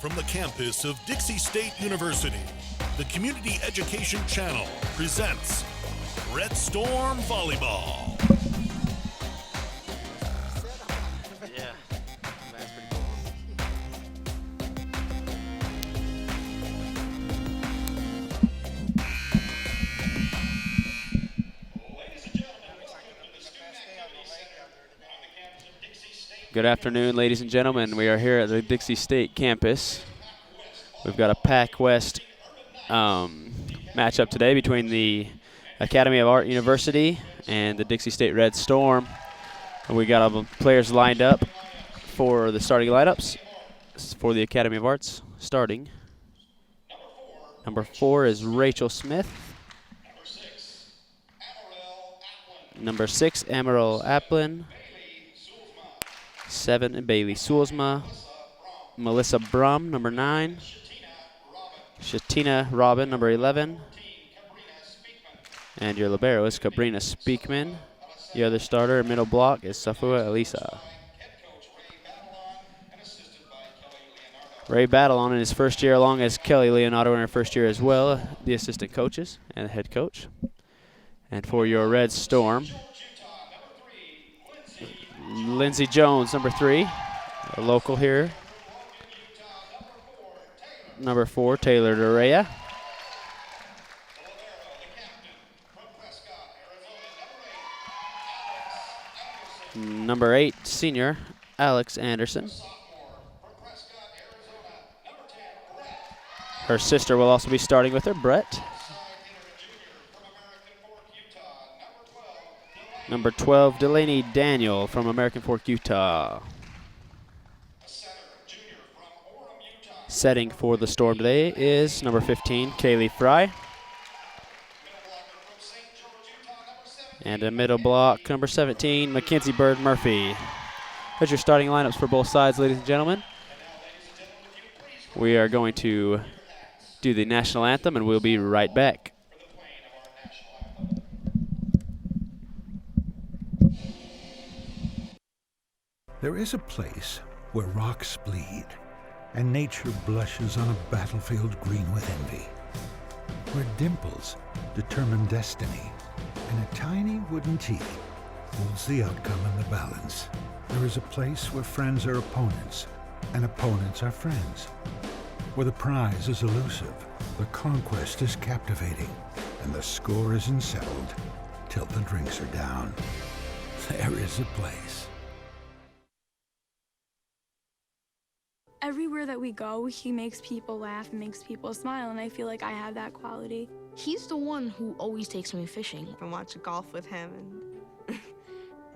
from the campus of Dixie State University, the Community Education Channel presents Red Storm Volleyball. Yeah, that's pretty cool. Good afternoon, ladies and gentlemen. We are here at the Dixie State campus. We've got a Pac West matchup today between the Academy of Art University and the Dixie State Red Storm. And we got all the players lined up for the starting lineups for the Academy of Arts. Starting, number 4 is Rachel Smith. Number 6, Amaryl Applin. 7, Bailey Soulsma. Melissa Brum, number 9. Shatina Robin, number 11. And your libero is Cabrina Speakman. The other starter in middle block is Safua Elisa. Ray Battlon in his first year, along as Kelly Leonardo in her first year as well, the assistant coaches and the head coach. And for your Red Storm, Lindsey Jones, number 3, a local here. Number 4, Taylor Dorea. Number 8, senior, Alex Anderson. Her sister will also be starting with her, Brett. Number 12, Delaney Daniel from American Fork, Utah. Setting for the Storm today is number 15, Kaylee Fry. And a middle block, number 17, Mackenzie Bird Murphy. There's your starting lineups for both sides, ladies and gentlemen. We are going to do the national anthem, and we'll be right back. There is a place where rocks bleed and nature blushes on a battlefield green with envy, where dimples determine destiny and a tiny wooden tee holds the outcome in the balance. There is a place where friends are opponents and opponents are friends, where the prize is elusive, the conquest is captivating, and the score isn't settled till the drinks are down. There is a place. Everywhere that we go, he makes people laugh and makes people smile, and I feel like I have that quality. He's the one who always takes me fishing. I watch golf with him. And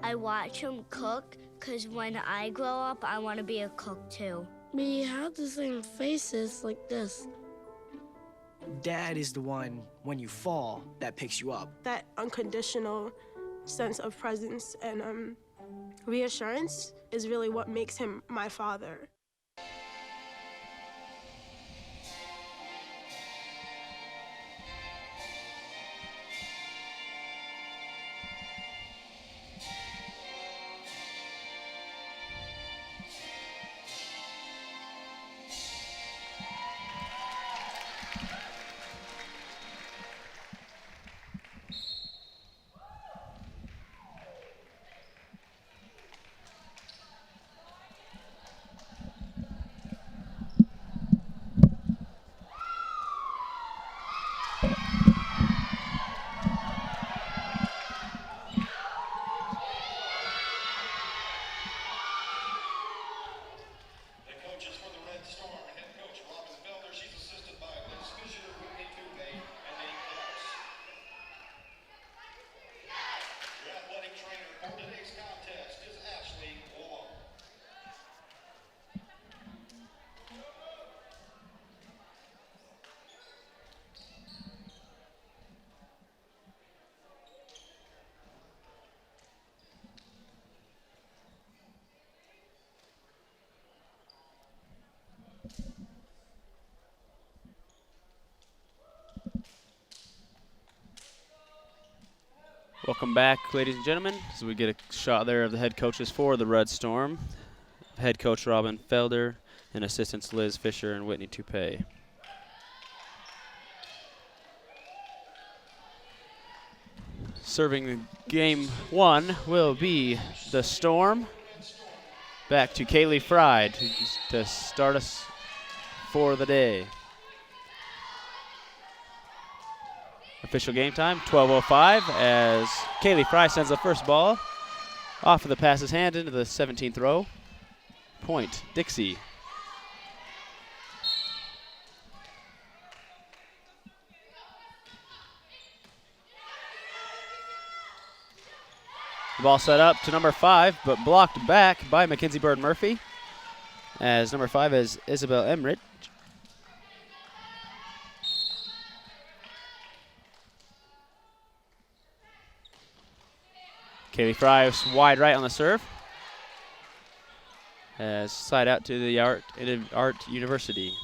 I watch him cook, because when I grow up, I want to be a cook too. We have the same faces like this. Dad is the one, when you fall, that picks you up. That unconditional sense of presence and reassurance is really what makes him my father. Welcome back, ladies and gentlemen, as we get a shot there of the head coaches for the Red Storm. Head coach Robin Felder And assistants Liz Fisher and Whitney Toupee. Serving game 1 will be the Storm. Back to Kaylee Fry to start us for the day. Official game time, 12:05, as Kaylee Fry sends the first ball off of the pass's hand into the 17th row. Point, Dixie. The ball set up to number 5, but blocked back by Mackenzie Bird Murphy, as number 5 is Isabel Emrich. Kaylee Fry is wide right on the serve. As side out to the Art University.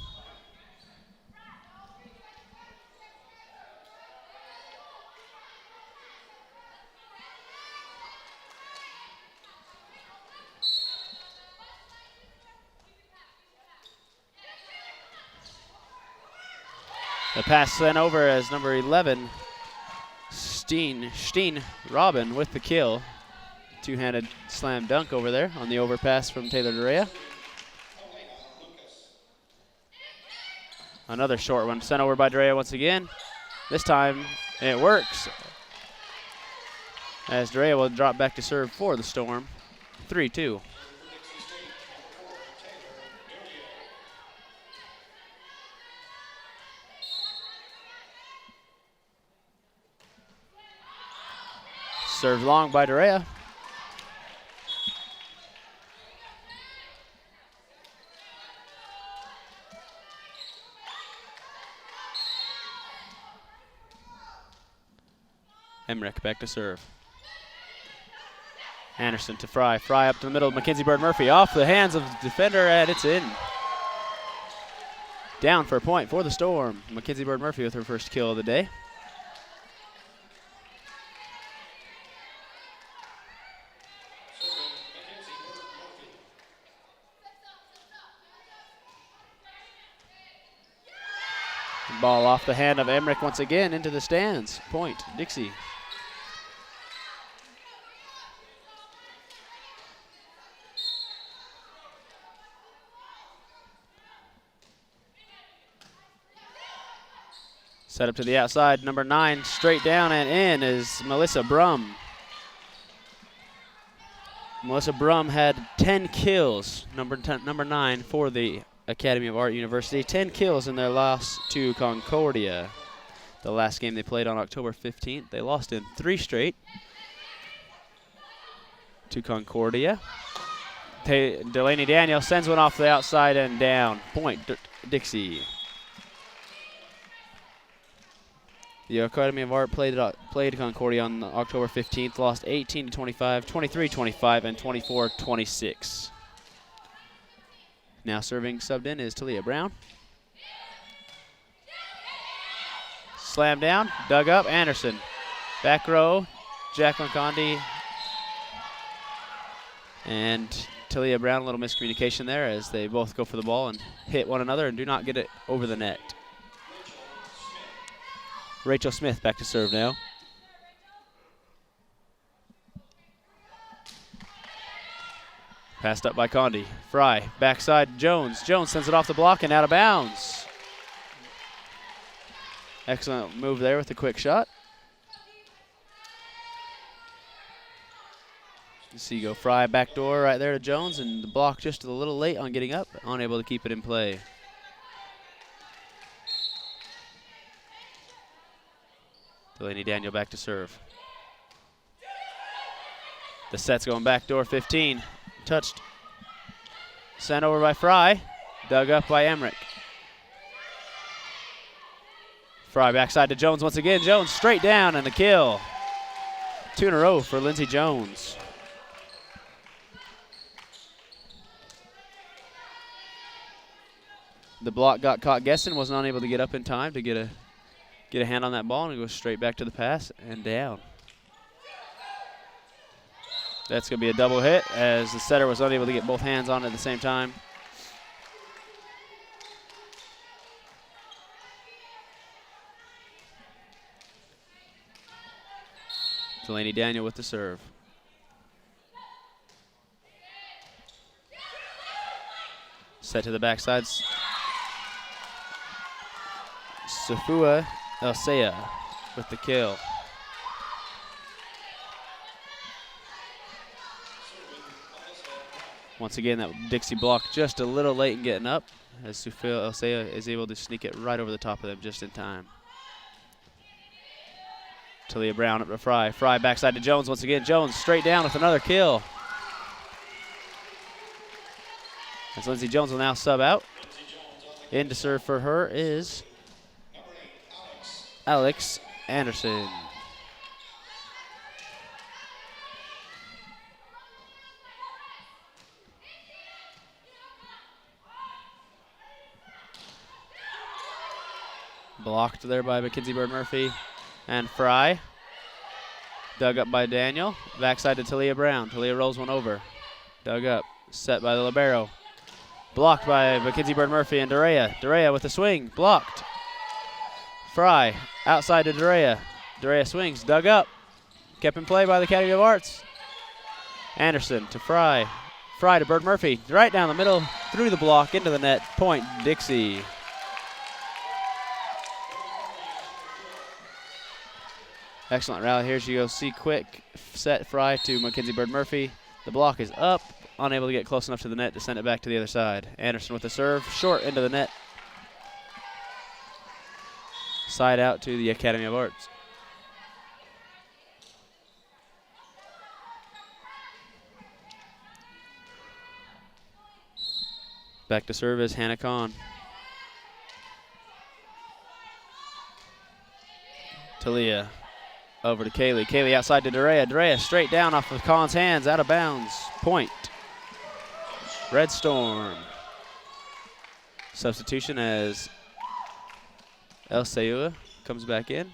The pass sent over as number 11, Steen Robin with the kill. Two-handed slam dunk over there on the overpass from Taylor Dorea. Another short one sent over by Dorea once again. This time it works, as Dorea will drop back to serve for the Storm. 3-2. Served long by Dorea. Emmerich back to serve. Anderson to Fry. Fry up to the middle. Mackenzie Bird Murphy off the hands of the defender, and it's in. Down for a point for the Storm. Mackenzie Bird Murphy with her first kill of the day. Ball off the hand of Emmerich once again into the stands. Point, Dixie. Set up to the outside, number 9, straight down and in is Melissa Brum. Melissa Brum had 10 kills, number 9 for the Academy of Art University. 10 kills in their loss to Concordia. The last game they played on October 15th. They lost in 3 straight to Concordia. Delaney Daniel sends one off the outside and down. Point, Dixie. The Academy of Art played Concordia on October 15th, lost 18-25, 23-25, and 24-26. Now serving subbed in is Talia Brown. Slam down, dug up, Anderson. Back row, Jacqueline Condi and Talia Brown. A little miscommunication there as they both go for the ball and hit one another and do not get it over the net. Rachel Smith back to serve now. Passed up by Condi. Fry, backside Jones. Jones sends it off the block and out of bounds. Excellent move there with the quick shot. You see go Fry backdoor right there to Jones, and the block just a little late on getting up, unable to keep it in play. Delaney Daniel back to serve. The set's going backdoor 15. Touched. Sent over by Fry. Dug up by Emmerich. Fry backside to Jones once again. Jones straight down and the kill. 2 in a row for Lindsey Jones. The block got caught guessing, was not able to get up in time to get a hand on that ball, and it goes straight back to the pass and down. That's going to be a double hit as the setter was unable to get both hands on it at the same time. Delaney Daniel with the serve. Set to the backside. Safua Elsea with the kill. Once again, that Dixie block just a little late in getting up, as Safua Elsea is able to sneak it right over the top of them just in time. Talia Brown up to Fry. Fry backside to Jones once again. Jones straight down with another kill. As Lindsey Jones will now sub out. In to serve for her is Alex Anderson. Blocked there by Mackenzie Bird Murphy and Fry. Dug up by Daniel. Backside to Talia Brown. Talia rolls one over. Dug up. Set by the libero. Blocked by Mackenzie Bird Murphy and Dorea. Dorea with a swing. Blocked. Fry outside to Dorea. Dorea swings. Dug up. Kept in play by the Academy of Arts. Anderson to Fry. Fry to Bird Murphy. Right down the middle. Through the block. Into the net. Point Dixie. Excellent rally here. She goes see quick. Set Fry to Mackenzie Bird Murphy. The block is up. Unable to get close enough to the net to send it back to the other side. Anderson with the serve. Short into the net. Side out to the Academy of Arts. Back to serve is Hannah Kahn. Talia over to Kaylee. Kaylee outside to Dorea. Dorea straight down off of Kahn's hands, out of bounds. Point. Red Storm. Substitution as El Sayua comes back in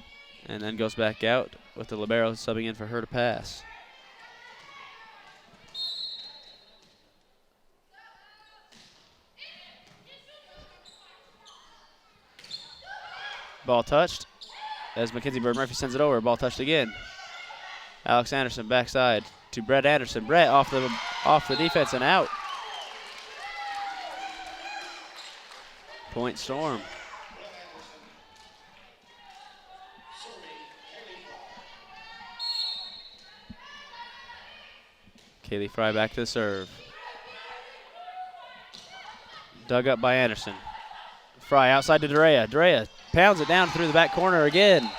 and then goes back out with the libero subbing in for her to pass. Ball touched as Mackenzie Bird Murphy sends it over. Ball touched again. Alex Anderson backside to Brett Anderson. Brett off the defense and out. Point Storm. Kaylee Fry back to the serve. Dug up by Anderson. Fry outside to Dorea. Dorea pounds it down through the back corner again.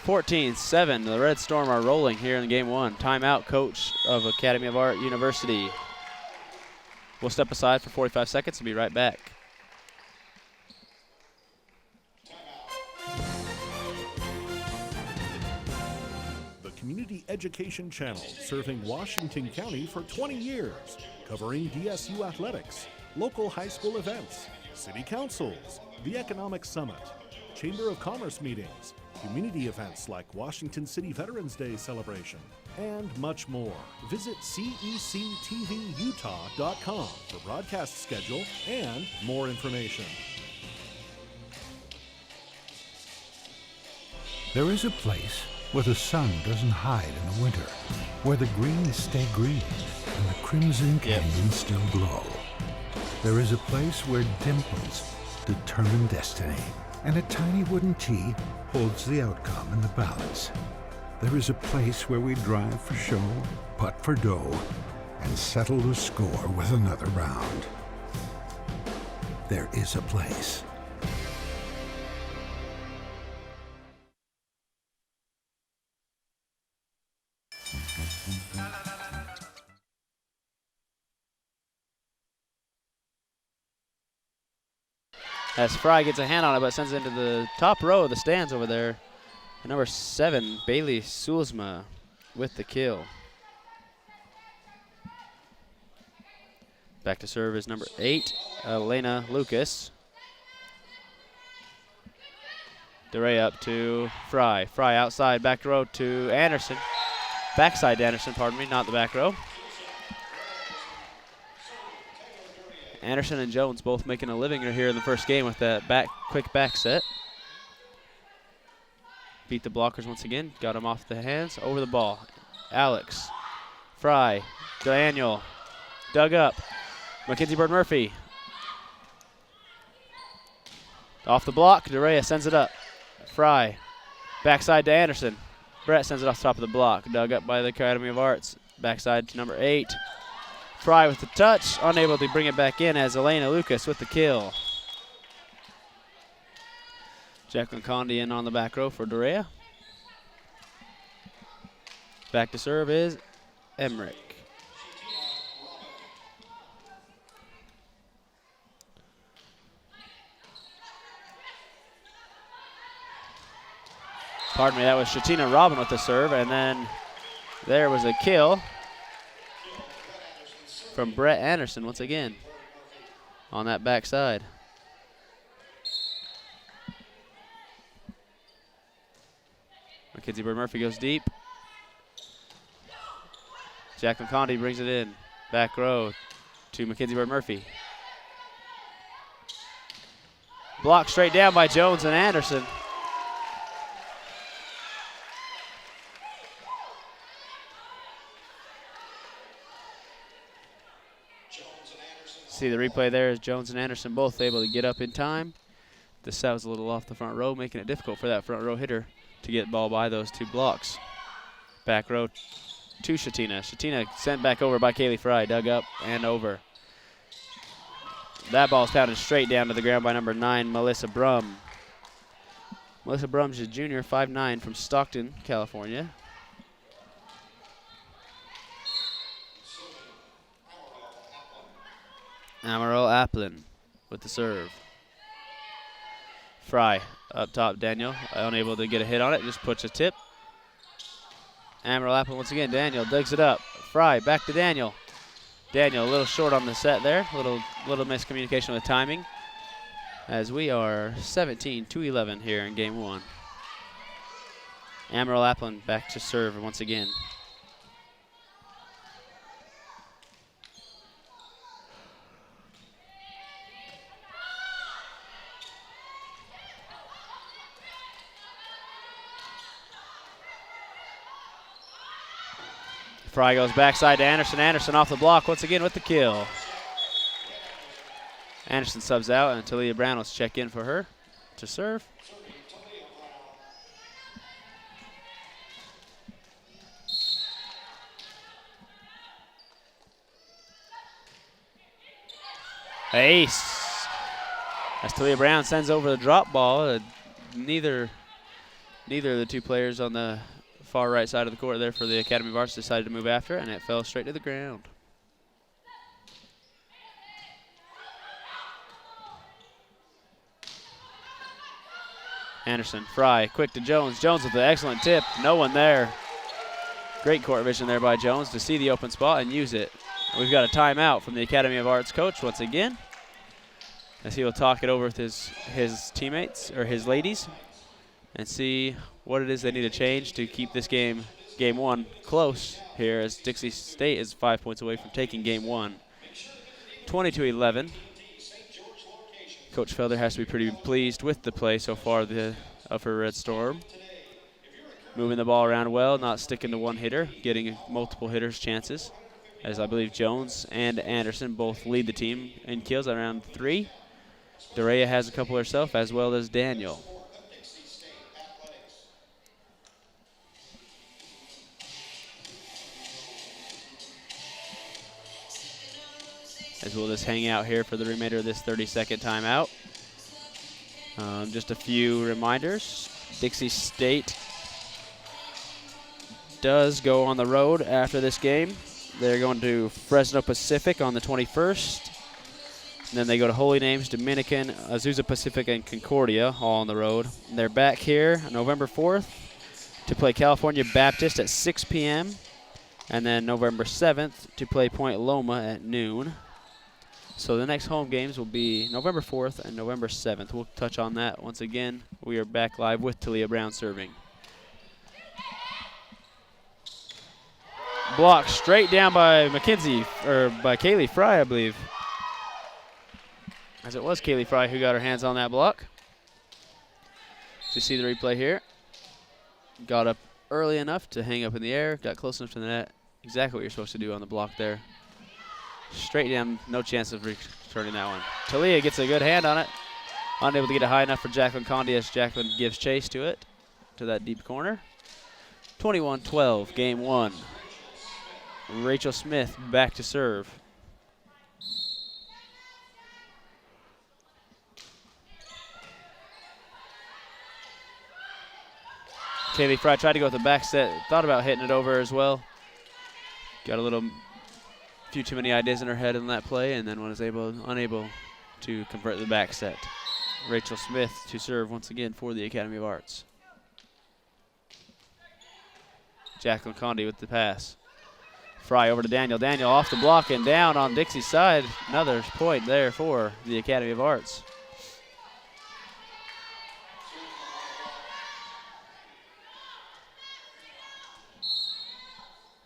14-7. The Red Storm are rolling here in game one. Timeout, coach of Academy of Art University. We'll step aside for 45 seconds and be right back. The Community Education Channel, serving Washington County for 20 years, covering DSU athletics, local high school events, city councils, the Economic Summit, Chamber of Commerce meetings, community events like Washington City Veterans Day celebration, and much more. Visit cectvutah.com for broadcast schedule and more information. There is a place where the sun doesn't hide in the winter, where the greens stay green and the crimson canyons still glow. There is a place where dimples determine destiny, and a tiny wooden tee holds the outcome in the balance. There is a place where we drive for show, putt for dough, and settle the score with another round. There is a place. As Fry gets a hand on it, but sends it into the top row of the stands over there. And number 7, Bailey Sulzma with the kill. Back to serve is number 8, Elena Lucas. DeRay up to Fry. Fry outside, back row to Anderson. Backside to Anderson, pardon me, not the back row. Anderson and Jones both making a living here in the first game with that quick back set. beat the blockers once again. Got him off the hands, over the ball. Alex, Fry, Daniel, dug up. Mackenzie Bird Murphy. Off the block, Dorea sends it up. Fry, backside to Anderson. Brett sends it off the top of the block. Dug up by the Academy of Arts. Backside to number 8. Fry with the touch, unable to bring it back in as Elena Lucas with the kill. Jacqueline Condi in on the back row for Dorea. Back to serve is Emmerich. Pardon me, that was Shatina Robin with the serve, and then there was a kill from Brett Anderson once again on that backside. Mackenzie Bird Murphy goes deep. Jacqueline Condi brings it in. Back row to Mackenzie Bird Murphy. Blocked straight down by Jones and Anderson. See the replay there is Jones and Anderson both able to get up in time. The set was a little off the front row, making it difficult for that front row hitter to get ball by those 2 blocks. Back row to Shatina. Shatina sent back over by Kaylee Fry, dug up and over. That ball is pounded straight down to the ground by number 9, Melissa Brum. Melissa Brum's a junior, 5'9", from Stockton, California. Amaral Applin with the serve. Fry up top, Daniel, unable to get a hit on it, just puts a tip. Amaral Applin once again, Daniel digs it up. Fry back to Daniel. Daniel a little short on the set there, little miscommunication with timing, as we are 17-11 here in game 1. Amaral Applin back to serve once again. Fry goes backside to Anderson. Anderson off the block once again with the kill. Anderson subs out, and Talia Brown will check in for her to serve. Ace. As Talia Brown sends over the drop ball, neither of the 2 players on the far right side of the court there for the Academy of Arts decided to move after it, and it fell straight to the ground. Anderson, Fry, quick to Jones. Jones with the excellent tip. No one there. Great court vision there by Jones to see the open spot and use it. We've got a timeout from the Academy of Arts coach once again, as he will talk it over with his teammates, or his ladies, and see what it is they need to change to keep this game 1, close here, as Dixie State is 5 points away from taking game 1. 20-11. Coach Felder has to be pretty pleased with the play so far of her Red Storm. Moving the ball around well, not sticking to one hitter, getting multiple hitters chances, as I believe Jones and Anderson both lead the team in kills at around 3. Dorea has a couple herself, as well as Daniel. As we'll just hang out here for the remainder of this 30-second timeout. Just a few reminders. Dixie State does go on the road after this game. They're going to Fresno Pacific on the 21st. And then they go to Holy Names, Dominican, Azusa Pacific, and Concordia, all on the road. And they're back here on November 4th to play California Baptist at 6 p.m. And then November 7th to play Point Loma at noon. So the next home games will be November 4th and November 7th. We'll touch on that once again. We are back live with Talia Brown serving. Blocked straight down by Mackenzie, or by Kaylee Fry, I believe. As it was Kaylee Fry who got her hands on that block. You see the replay here. got up early enough to hang up in the air, got close enough to the net. Exactly what you're supposed to do on the block there. Straight down, no chance of returning that one. Talia gets a good hand on it. Unable to get it high enough for Jacqueline Condi as Jacqueline gives chase to it, to that deep corner. 21-12, game one. Rachel Smith back to serve. Kaylee Fry tried to go with the back set, thought about hitting it over as well. Got a few too many ideas in her head in that play, and then was unable to convert the back set. Rachel Smith to serve once again for the Academy of Arts. Jacqueline Condi with the pass. Fry over to Daniel. Daniel off the block and down on Dixie's side. Another point there for the Academy of Arts.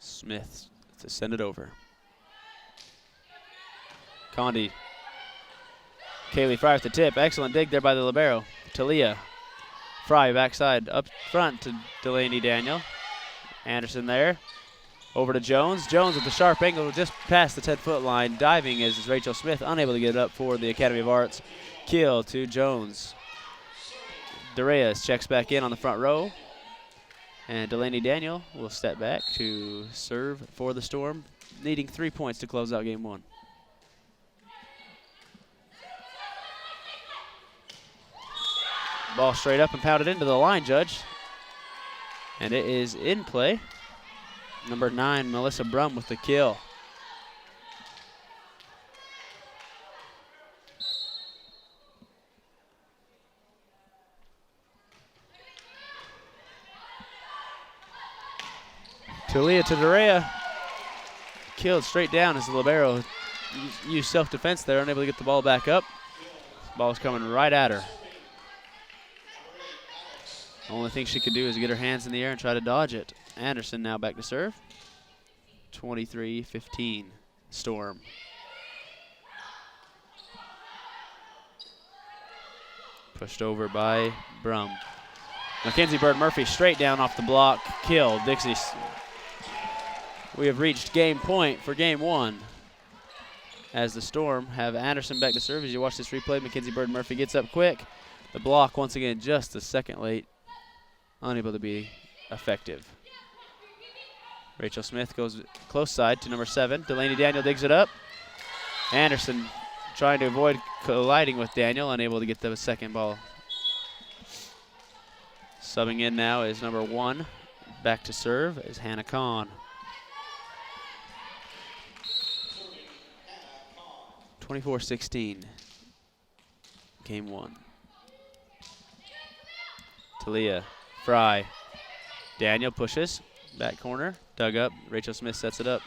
Smith to send it over. Condi. Kaylee Fry with the tip. Excellent dig there by the libero. Talia. Fry backside up front to Delaney Daniel. Anderson there. Over to Jones. Jones with the sharp angle just past the 10-foot line. Diving is Rachel Smith, unable to get it up for the Academy of Arts. Kill to Jones. DeReyes checks back in on the front row. And Delaney Daniel will step back to serve for the Storm, needing 3 points to close out game one. Ball straight up and pounded into the line judge. And it is in play. Number 9, Melissa Brum with the kill. Talia to Dorea. Killed straight down as the libero used self-defense there, unable to get the ball back up. Ball's coming right at her. The only thing she could do is get her hands in the air and try to dodge it. Anderson now back to serve. 23-15, Storm. Pushed over by Brum. Mackenzie Bird Murphy straight down off the block. Kill. Dixie. We have reached game point for game one. As the Storm have Anderson back to serve. As you watch this replay, Mackenzie Bird Murphy gets up quick. The block once again just a second late. Unable to be effective. Rachel Smith goes close side to number 7. Delaney Daniel digs it up. Anderson trying to avoid colliding with Daniel, unable to get the second ball. Subbing in now is number 1. Back to serve is Hannah Kahn. 24-16. Game 1. Talia. Fry. Daniel pushes. Back corner. Dug up. Rachel Smith sets it up.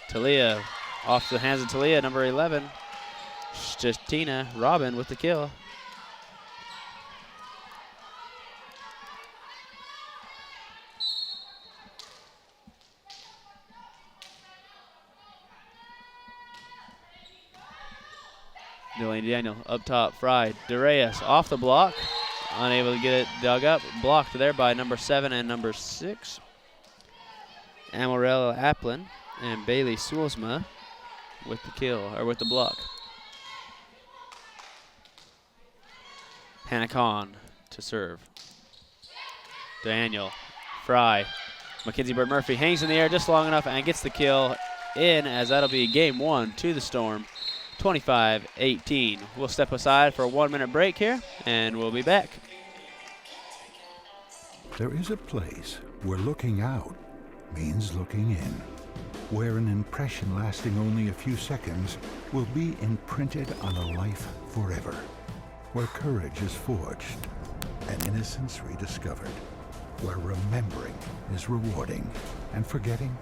Talia off the hands of Talia, number 11. Justina Robin with the kill. Delaney Daniel up top. Fry. DeReyes off the block. Unable to get it dug up. Blocked there by number 7 and number 6. Amarella Applin and Bailey Soulsma with the kill, or with the block. Hannah Kahn to serve. Daniel. Fry. Mackenzie Bird Murphy hangs in the air just long enough and gets the kill in, as that'll be game 1 to the Storm. 25-18. We'll step aside for a 1-minute break here, and we'll be back. There is a place where looking out means looking in, where an impression lasting only a few seconds will be imprinted on a life forever, where courage is forged and innocence rediscovered, where remembering is rewarding and forgetting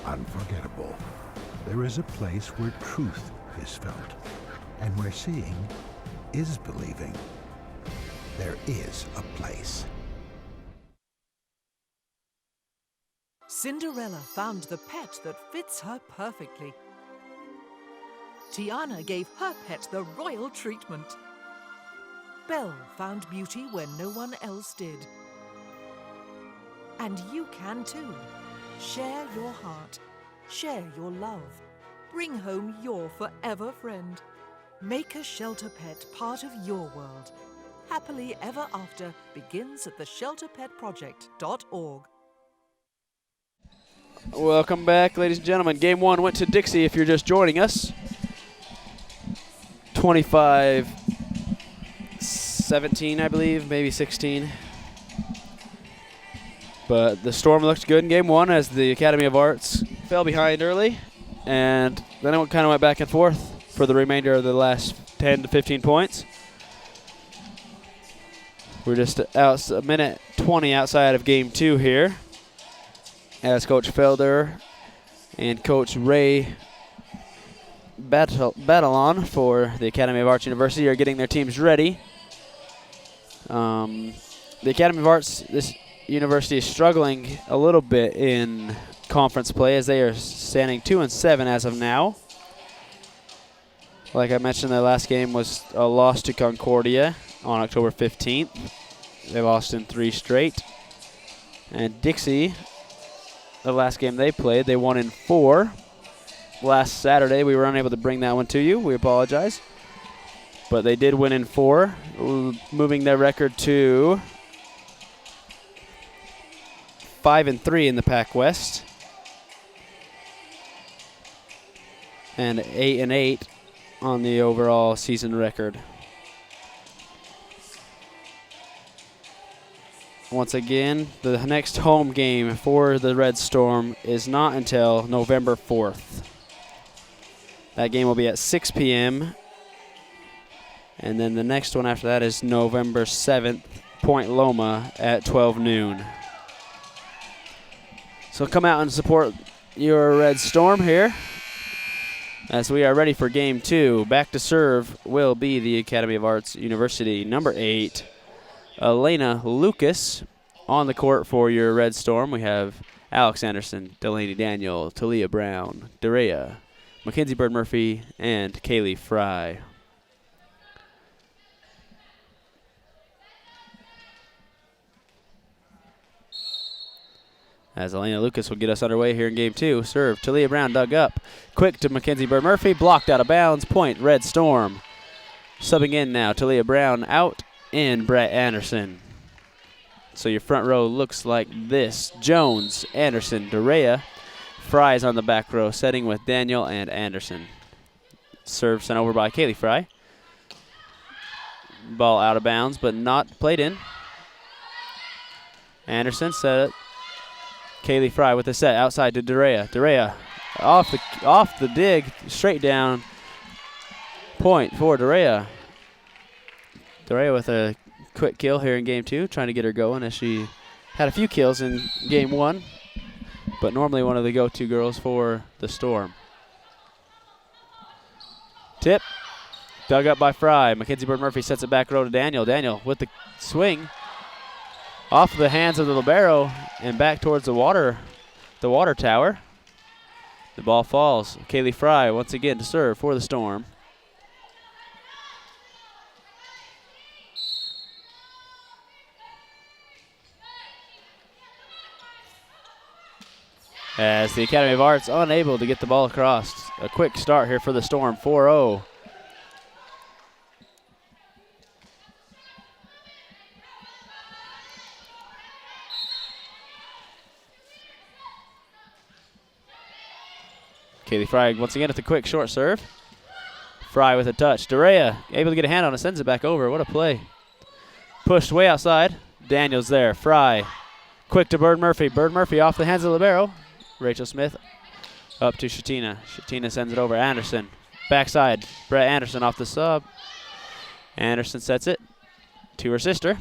unforgettable. There is a place where truth is felt, and where seeing is believing. There is a place. Cinderella found the pet that fits her perfectly. Tiana gave her pet the royal treatment. Belle found beauty where no one else did. And you can too. Share your heart. Share your love. Bring home your forever friend. Make a shelter pet part of your world. Happily Ever After begins at theshelterpetproject.org. Welcome back, ladies and gentlemen. Game 1 went to Dixie if you're just joining us. 25-17, I believe, maybe 16. But the Storm looked good in Game 1 as the Academy of Arts fell behind early. And then it kind of went back and forth for the remainder of the last 10 to 15 points. We're just out a minute 20 outside of Game 2 here, as Coach Felder and Coach Ray Batalon for the Academy of Arts University are getting their teams ready. The Academy of Arts, this university is struggling a little bit in conference play as they are standing 2-7 as of now. Like I mentioned, their last game was a loss to Concordia on October 15th. They lost in 3 straight. And Dixie, the last game they played, they won in 4. Last Saturday, we were unable to bring that one to you. We apologize. But they did win in 4, moving their record to 5-3 in the Pac West. And 8-8 on the overall season record. Once again, the next home game for the Red Storm is not until November 4th. That game will be at 6 p.m. And then the next one after that is November 7th, Point Loma at 12 noon. So come out and support your Red Storm here as we are ready for Game 2. Back to serve will be the Academy of Arts University, number 8. Elena Lucas on the court for your Red Storm. We have Alex Anderson, Delaney Daniel, Talia Brown, Darea, Mackenzie Bird Murphy, and Kaylee Fry. As Elena Lucas will get us underway here in Game 2. Serve, Talia Brown dug up. Quick to Mackenzie Bird Murphy, blocked out of bounds. Point, Red Storm. Subbing in now, Talia Brown out. In Brett Anderson. So your front row looks like this. Jones, Anderson, Darea. Fry's on the back row, setting with Daniel and Anderson. Serve sent over by Kaylee Fry. Ball out of bounds, but not played in. Anderson set it. Kaylee Fry with the set outside to Darea. Darea off the dig, straight down. Point for Darea. Darea with a quick kill here in Game 2, trying to get her going as she had a few kills in Game 1, but normally one of the go-to girls for the Storm. Tip, dug up by Fry. Mackenzie Bird Murphy sets it back row to Daniel. Daniel with the swing, off the hands of the libero and back towards the water tower. The ball falls. Kaylee Fry once again to serve for the Storm. As the Academy of Arts unable to get the ball across. A quick start here for the Storm, 4-0. Kaylee Fry once again with a quick short serve. Fry with a touch. Darea able to get a hand on it, sends it back over. What a play. Pushed way outside. Daniels there. Fry quick to Bird Murphy. Bird Murphy off the hands of the libero. Rachel Smith up to Shatina. Shatina sends it over. Anderson. Backside. Brett Anderson off the sub. Anderson sets it to her sister.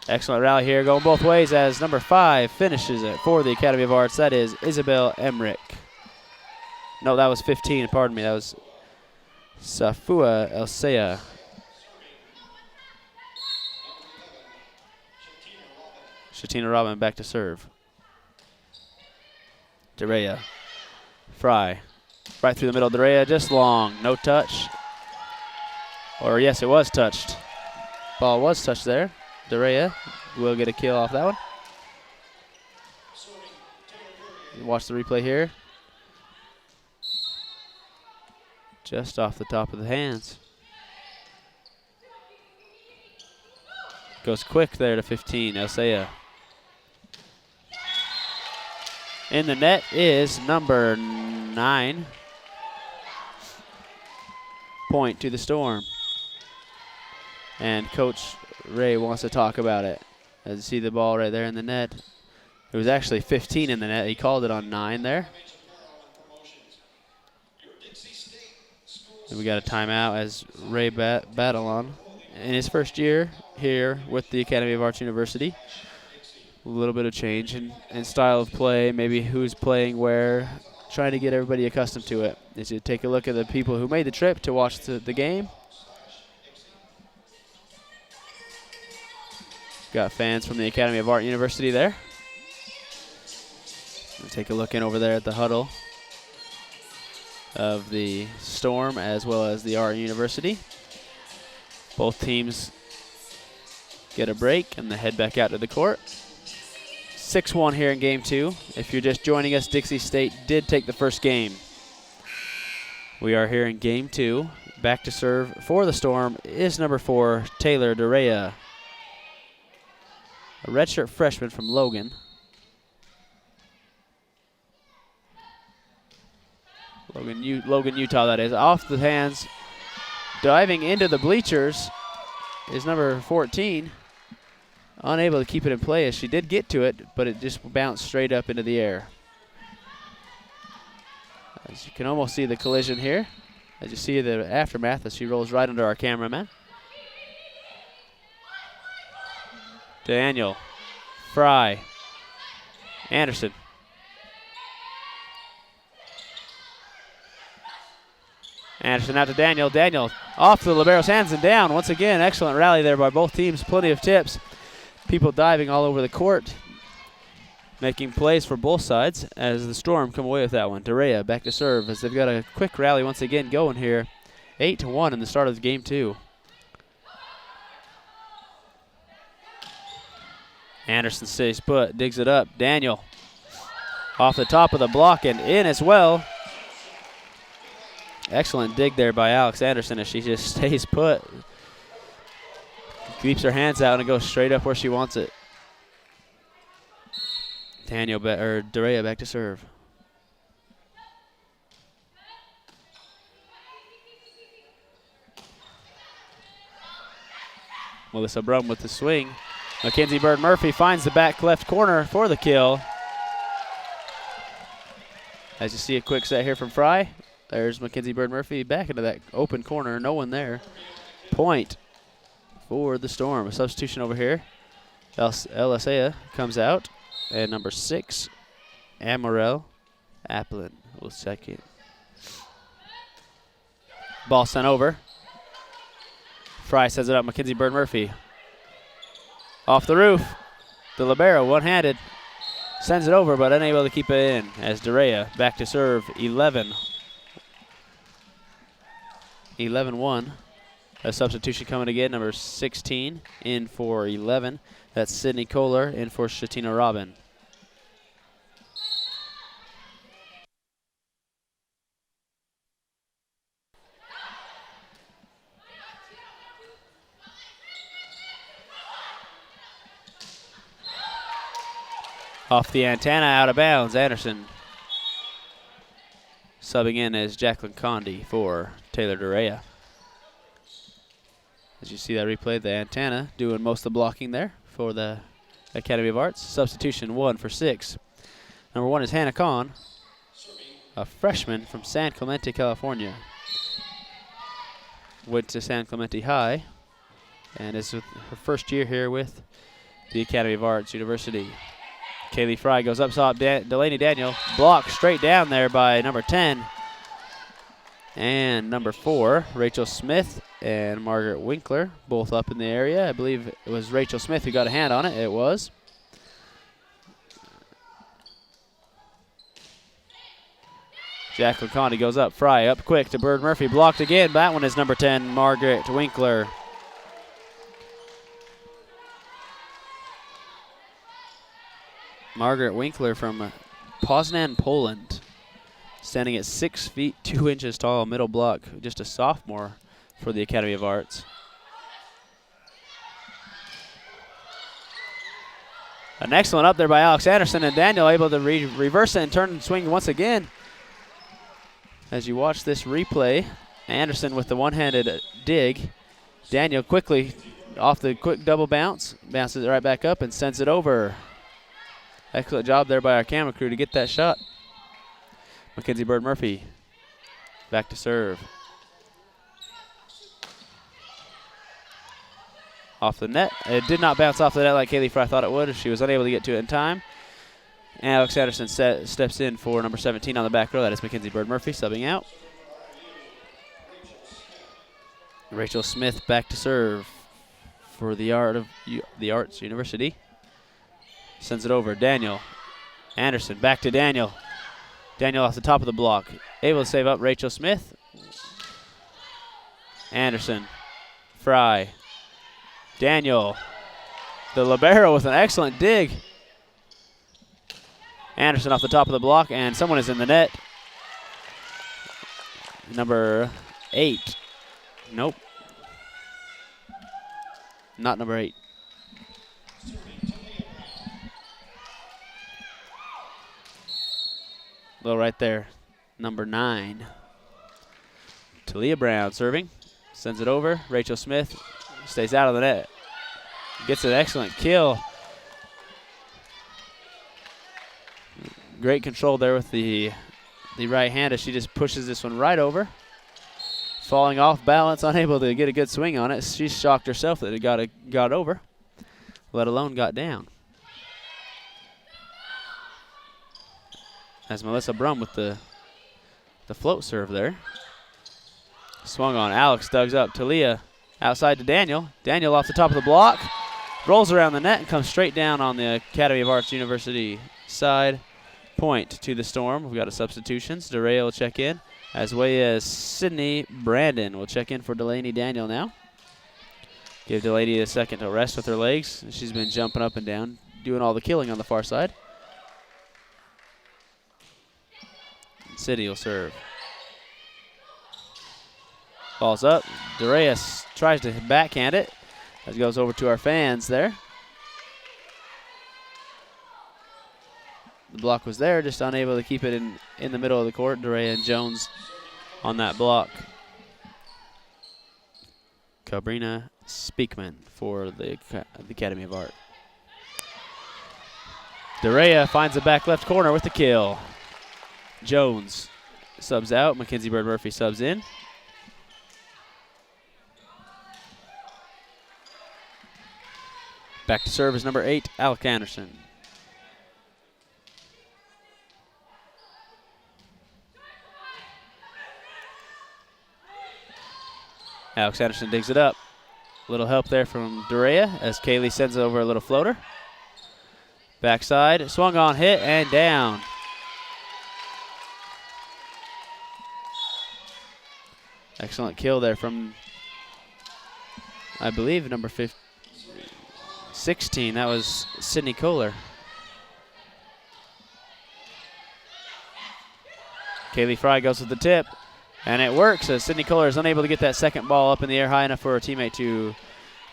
Excellent rally here, going both ways as number 5 finishes it for the Academy of Arts. That is Isabel Emmerich. No, that was 15, pardon me. That was Safua Elsea. Shatina Robin back to serve. Darea. Fry. Right through the middle. Darea just long. No touch. Or yes, it was touched. Ball was touched there. Darea will get a kill off that one. Watch the replay here. Just off the top of the hands. Goes quick there to 15, Elsea. In the net is number 9. Point to the Storm. And Coach Ray wants to talk about it. As you see the ball right there in the net. It was actually 15 in the net. He called it on 9 there. And we got a timeout as Ray Batalon in his first year here with the Academy of Arts University. A little bit of change in style of play, maybe who's playing where, trying to get everybody accustomed to it. As you take a look at the people who made the trip to watch the game. Got fans from the Academy of Art University there. We'll take a look in over there at the huddle of the Storm as well as the Art University. Both teams get a break and they head back out to the court. 6-1 here in game 2. If you're just joining us, Dixie State did take the first game. We are here in game 2. Back to serve for the Storm is number 4, Taylor Durea. A redshirt freshman from Logan. Logan, Utah, that is. Off the hands, diving into the bleachers is number 14. Unable to keep it in play as she did get to it, but it just bounced straight up into the air. As you can almost see the collision here. As you see the aftermath as she rolls right under our cameraman. Daniel, Fry, Anderson. Anderson out to Daniel. Daniel off the libero's hands and down. Once again, excellent rally there by both teams. Plenty of tips. People diving all over the court, making plays for both sides as the Storm come away with that one. Durea back to serve as they've got a quick rally once again going here. 8-1 in the start of game 2. Anderson stays put, digs it up. Daniel off the top of the block and in as well. Excellent dig there by Alex Anderson as she just stays put. Keeps her hands out and goes straight up where she wants it. Durea back to serve. Melissa Brum with the swing. Mackenzie Bird Murphy finds the back left corner for the kill. As you see a quick set here from Fry. There's Mackenzie Bird Murphy back into that open corner. No one there. Point for the Storm. A substitution over here. Elisea comes out. And number 6, Amarel Applin will second. Ball sent over. Fry sends it up. Mackenzie Bird Murphy. Off the roof. The libero one-handed. Sends it over but unable to keep it in as Durea back to serve 11-1. A substitution coming again, number 16 in for 11. That's Sydney Kohler in for Shatina Robin. Off the antenna, out of bounds, Anderson. Subbing in as Jacqueline Condi for Taylor Durea. As you see that replay, the antenna doing most of the blocking there for the Academy of Arts. Substitution 1 for 6. Number 1 is Hannah Kahn, a freshman from San Clemente, California. Went to San Clemente High and is her first year here with the Academy of Arts University. Kaylee Fry goes up top. Delaney Daniel blocked straight down there by number 10. And number 4, Rachel Smith and Margaret Winkler, both up in the area. I believe it was Rachel Smith who got a hand on it. It was. Jacqueline Condi goes up. Fry up quick to Bird Murphy. Blocked again. That one is number 10, Margaret Winkler. Margaret Winkler from Poznan, Poland. Standing at 6 feet 2 inches tall, middle block, just a sophomore for the Academy of Arts. An excellent up there by Alex Anderson, and Daniel able to reverse it and turn and swing once again. As you watch this replay, Anderson with the one-handed dig. Daniel quickly off the quick double bounce, bounces it right back up and sends it over. Excellent job there by our camera crew to get that shot. Mackenzie Bird Murphy back to serve. Off the net. It did not bounce off the net like Kaylee Fry thought it would. She was unable to get to it in time. Alex Anderson steps in for number 17 on the back row. That is Mackenzie Bird Murphy subbing out. Rachel Smith back to serve for the Arts University. Sends it over. Daniel Anderson back to Daniel. Daniel off the top of the block. Able to save up Rachel Smith. Anderson. Fry. Daniel. The libero with an excellent dig. Anderson off the top of the block, and someone is in the net. Number 8. Nope. Not number 8. Little right there. Number 9. Talia Brown serving. Sends it over. Rachel Smith stays out of the net. Gets an excellent kill. Great control there with the right hand as she just pushes this one right over. Falling off balance, unable to get a good swing on it. She shocked herself that it got over, let alone got down. As Melissa Brum with the float serve there. Swung on. Alex tugs up. Talia outside to Daniel. Daniel off the top of the block. Rolls around the net and comes straight down on the Academy of Arts University side. Point to the Storm. We've got a substitutions. DeRay will check in, as well as Sydney Brandon will check in for Delaney Daniel now. Give Delaney a second to rest with her legs. She's been jumping up and down, doing all the killing on the far side. City will serve. Falls up. Darius tries to backhand it. As it goes over to our fans there. The block was there, just unable to keep it in the middle of the court. Dorea and Jones on that block. Cabrina Speakman for the Academy of Art. Dorea finds the back left corner with the kill. Jones subs out. Mackenzie Bird Murphy subs in. Back to serve is number 8, Alec Anderson. Alex Anderson digs it up. Little help there from Dorea as Kaylee sends it over a little floater. Backside, swung on, hit, and down. Excellent kill there from, I believe, number 16. That was Sydney Kohler. Kaylee Fry goes with the tip. And it works as Sydney Kohler is unable to get that second ball up in the air high enough for her teammate to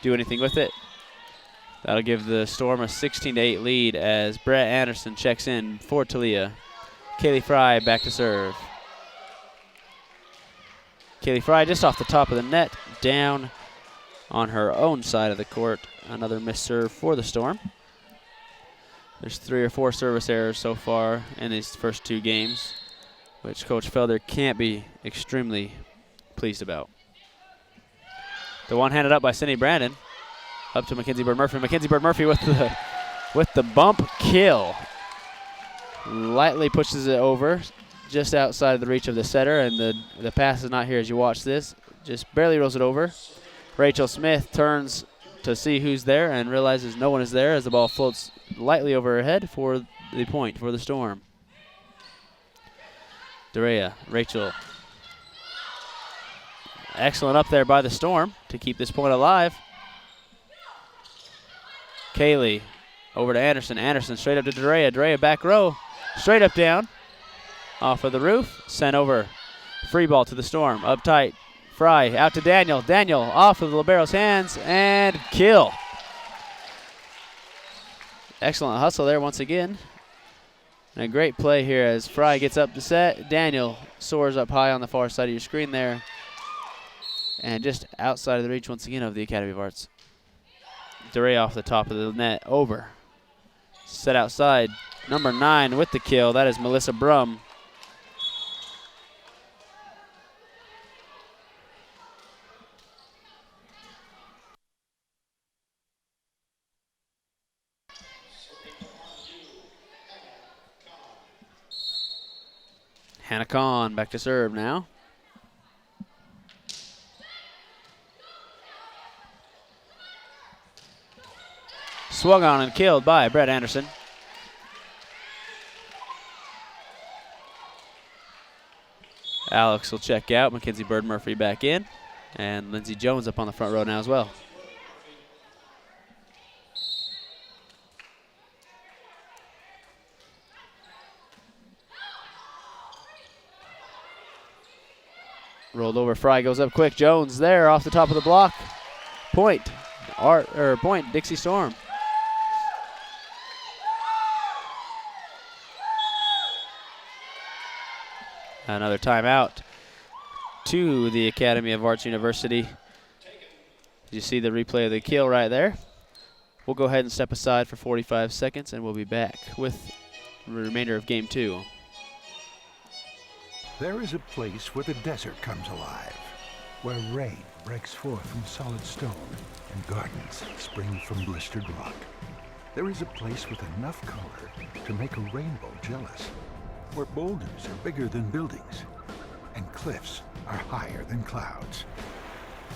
do anything with it. That'll give the Storm a 16-8 lead as Brett Anderson checks in for Talia. Kaylee Fry back to serve. Kaylee Fry just off the top of the net, down on her own side of the court. Another missed serve for the Storm. There's 3 or 4 service errors so far in these first 2 games, which Coach Felder can't be extremely pleased about. The one handed up by Sydney Brandon, up to Mackenzie Bird Murphy. Mackenzie Bird Murphy with the bump kill. Lightly pushes it over, just outside of the reach of the setter, and the pass is not here as you watch this. Just barely rolls it over. Rachel Smith turns to see who's there and realizes no one is there as the ball floats lightly over her head for the point for the Storm. Dorea, Rachel. Excellent up there by the Storm to keep this point alive. Kaylee Over to Anderson. Anderson straight up to Drea. Drea back row. Straight up down. Off of the roof. Sent over. Free ball to the Storm. Up tight. Fry out to Daniel. Daniel off of the libero's hands and kill. Excellent hustle there once again. And a great play here as Fry gets up to set. Daniel soars up high on the far side of your screen there. And just outside of the reach once again of the Academy of Arts. DeRay off the top of the net. Over. Set outside. Number 9 with the kill. That is Melissa Brum. Hannah Kahn back to serve now. Swung on and killed by Brett Anderson. Alex will check out. Mackenzie Bird Murphy back in. And Lindsey Jones up on the front row now as well. Rolled over. Fry goes up quick. Jones there off the top of the block. Point. Point. Dixie Storm. Another timeout to the Academy of Arts University. You see the replay of the kill right there. We'll go ahead and step aside for 45 seconds, and we'll be back with the remainder of Game 2. There is a place where the desert comes alive, where rain breaks forth from solid stone and gardens spring from blistered rock. There is a place with enough color to make a rainbow jealous, where boulders are bigger than buildings and cliffs are higher than clouds.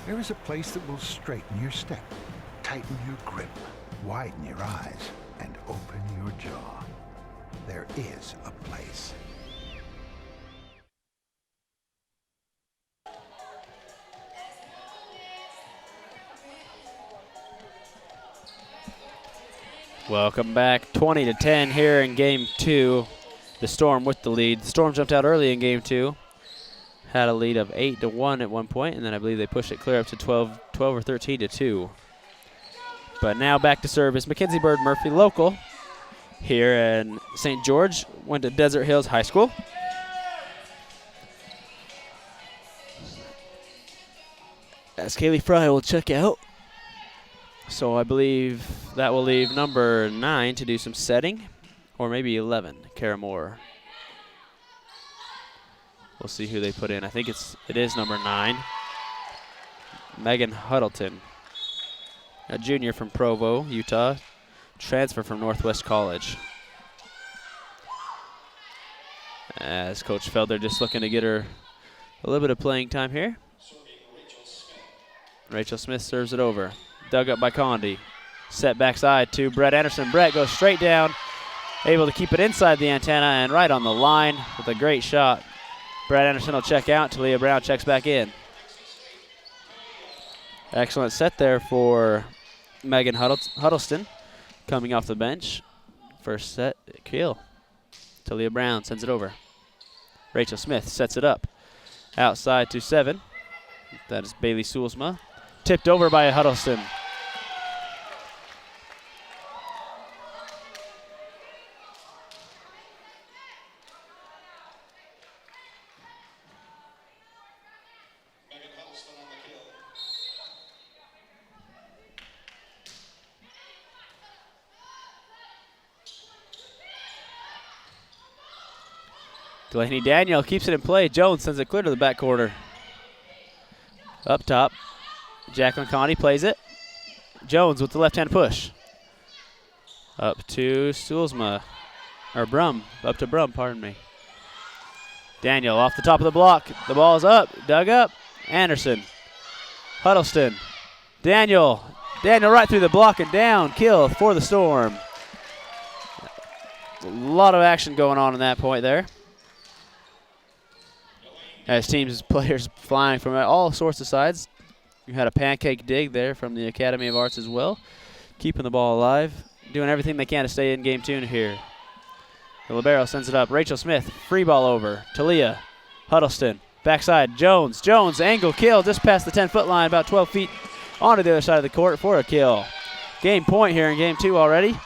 There is a place that will straighten your step, tighten your grip, widen your eyes, and open your jaw. There is a place. Welcome back. 20-10 here in Game 2. The Storm with the lead. The Storm jumped out early in Game 2. Had a lead of 8-1 at one point, and then I believe they pushed it clear up to 12 or 13-2. But now back to service. Mackenzie Bird Murphy, local here in St. George. Went to Desert Hills High School. As Kaylee Fry will check out. So I believe that will leave number 9 to do some setting, or maybe 11, Kara Moore. We'll see who they put in. I think it is number 9, Megan Huddleton, a junior from Provo, Utah, transfer from Northwest College. As Coach Felder just looking to get her a little bit of playing time here. Rachel Smith serves it over. Dug up by Condi. Set backside to Brett Anderson. Brett goes straight down, able to keep it inside the antenna and right on the line with a great shot. Brett Anderson will check out. Talia Brown checks back in. Excellent set there for Megan Huddleston coming off the bench. First set, kill. Talia Brown sends it over. Rachel Smith sets it up. Outside to 7. That is Bailey Soulsma. Tipped over by Huddleston. Delaney Daniel keeps it in play. Jones sends it clear to the back corner. Up top, Jacqueline Conti plays it. Jones with the left-hand push. Up to Soulsma, or Brum, up to Brum, pardon me. Daniel off the top of the block. The ball is up, dug up. Anderson, Huddleston, Daniel right through the block and down. Kill for the Storm. A lot of action going on in that point there. As teams, players flying from all sorts of sides. You had a pancake dig there from the Academy of Arts as well, keeping the ball alive. doing everything they can to stay in game 2 here. The libero sends it up. Rachel Smith, free ball over. Talia Huddleston, backside. Jones, angle kill just past the 10-foot line, about 12 feet onto the other side of the court for a kill. Game point here in game 2 already,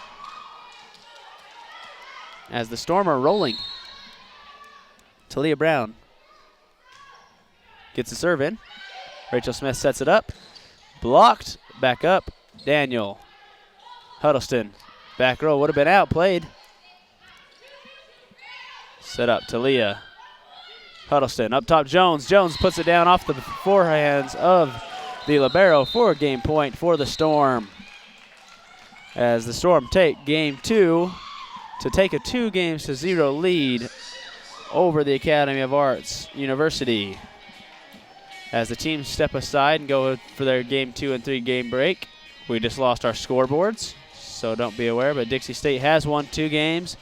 as the Storm are rolling. Talia Brown gets the serve in. Rachel Smith sets it up. Blocked. Back up. Daniel Huddleston. Back row would have been outplayed. Set up. Talia Huddleston. Up top Jones. Jones puts it down off the forehands of the libero for a game point for the Storm. As the Storm take game 2 to take a 2-0 lead over the Academy of Arts University. As the teams step aside and go for their game 2 and 3 game break, we just lost our scoreboards, so don't be aware, but Dixie State has won 2 games,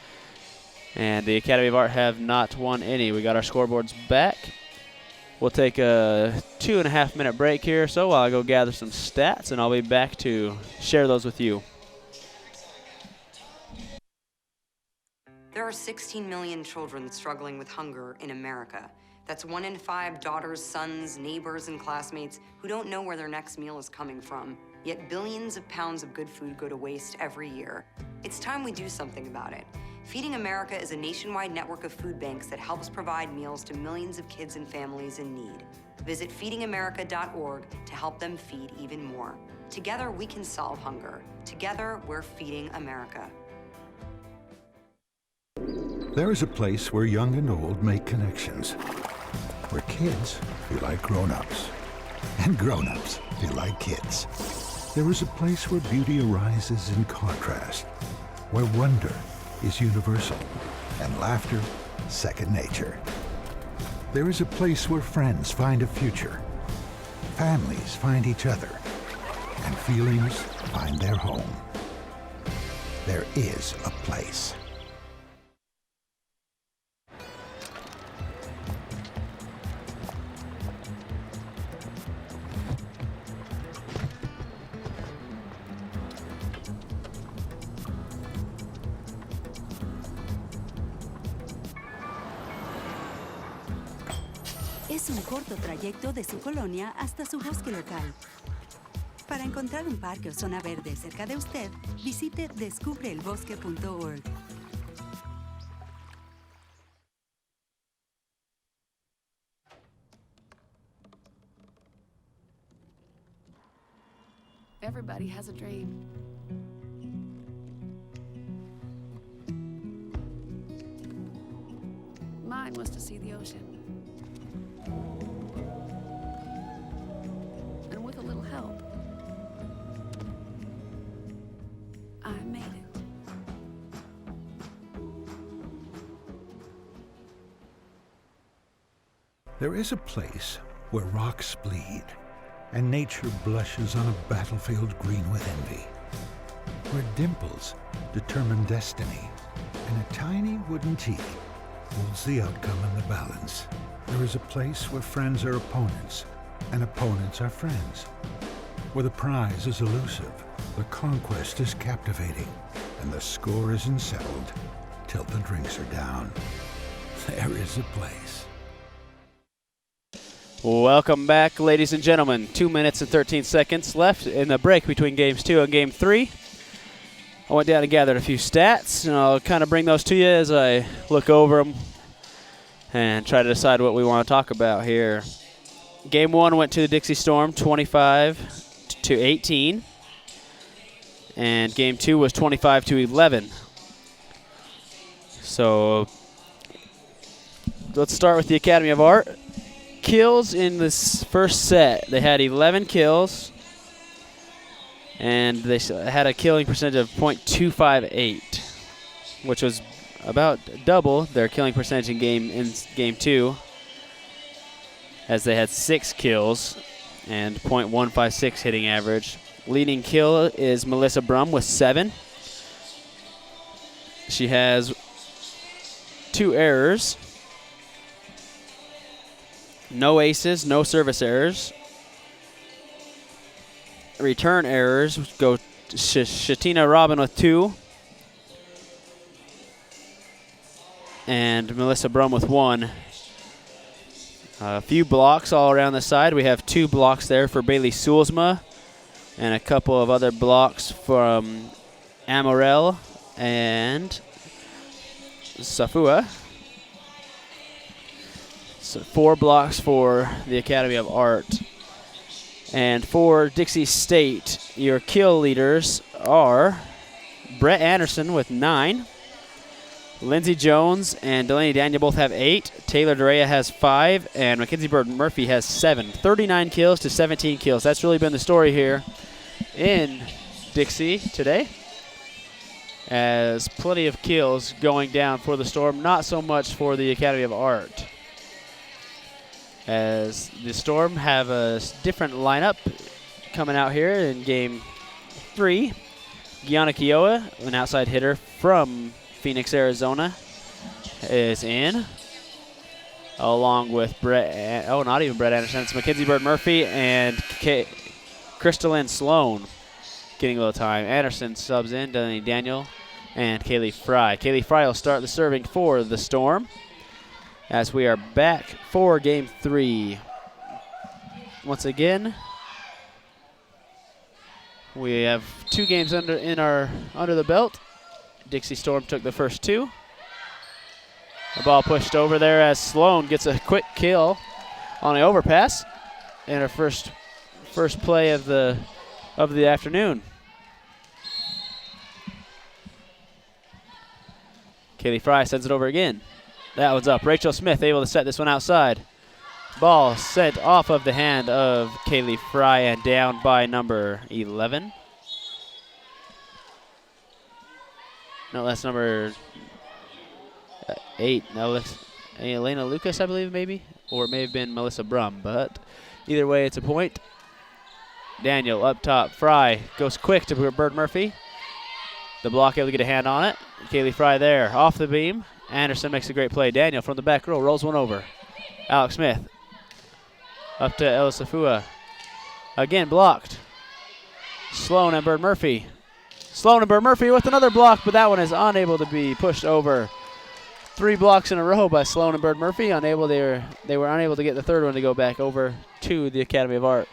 and the Academy of Art have not won any. We got our scoreboards back. We'll take a 2.5-minute break here, so while I go gather some stats, and I'll be back to share those with you. There are 16 million children struggling with hunger in America. That's 1 in 5 daughters, sons, neighbors, and classmates who don't know where their next meal is coming from. Yet billions of pounds of good food go to waste every year. It's time we do something about it. Feeding America is a nationwide network of food banks that helps provide meals to millions of kids and families in need. Visit feedingamerica.org to help them feed even more. Together, we can solve hunger. Together, we're feeding America. There is a place where young and old make connections, where kids feel like grown-ups, and grown-ups feel like kids. There is a place where beauty arises in contrast, where wonder is universal, and laughter second nature. There is a place where friends find a future, families find each other, and feelings find their home. There is a place. Es un corto trayecto de su colonia hasta su bosque local. Para encontrar un parque o zona verde cerca de usted, visite descubreelbosque.org. Everybody has a dream. Mine was to see the ocean. And with a little help, I made it. There is a place where rocks bleed and nature blushes on a battlefield green with envy, where dimples determine destiny and a tiny wooden T holds the outcome in the balance. There is a place where friends are opponents and opponents are friends, where the prize is elusive, the conquest is captivating, and the score isn't settled till the drinks are down. There is a place. Welcome back, ladies and gentlemen. 2 minutes and 13 seconds left in the break between games 2 and game 3. I went down and gathered a few stats, and I'll kind of bring those to you as I look over them and try to decide what we want to talk about here. Game 1 went to the Dixie Storm, 25-18, and game 2 was 25-11. So let's start with the Academy of Art. Kills in this first set. They had 11 kills, and they had a killing percentage of .258, which was about double their killing percentage in game 2, as they had 6 kills and .156 hitting average. Leading kill is Melissa Brum with 7. She has 2 errors. No aces, no service errors. Return errors go Shatina Robin with 2. And Melissa Brum with 1. A few blocks all around the side. We have 2 blocks there for Bailey Soulsma and a couple of other blocks from Amorel and Safua. So 4 blocks for the Academy of Art. And for Dixie State, your kill leaders are Brett Anderson with 9. Lindsey Jones and Delaney Daniel both have 8. Taylor Dorea has 5. And Mackenzie Bird Murphy has 7. 39 kills to 17 kills. That's really been the story here in Dixie today. As plenty of kills going down for the Storm. Not so much for the Academy of Art. As the Storm have a different lineup coming out here in game 3. Gianna Kiowa, an outside hitter from Phoenix, Arizona, is in, along with not even Brett Anderson. It's Mackenzie Bird Murphy and Crystalline Sloan getting a little time. Anderson subs in, Delaney Daniel, and Kaylee Fry. Kaylee Fry will start the serving for the Storm as we are back for game 3. Once again, we have 2 games under the belt. Dixie Storm took the first 2. The ball pushed over there as Sloan gets a quick kill on the overpass in her first play of the afternoon. Kaylee Fry sends it over again. That one's up. Rachel Smith able to set this one outside. Ball sent off of the hand of Kaylee Fry and down by number 11. No, that's number 8. No, that's Elena Lucas, I believe, maybe. Or it may have been Melissa Brum. But either way, it's a point. Daniel up top. Fry goes quick to Bird Murphy. The block able to get a hand on it. Kaylee Fry there. Off the beam. Anderson makes a great play. Daniel from the back row rolls one over. Alex Smith. Up to Ella Safua. Again blocked. Sloan and Bird Murphy. Sloan and Bird Murphy with another block, but that one is unable to be pushed over. 3 blocks in a row by Sloan and Bird Murphy. They were unable to get the third one to go back over to the Academy of Art.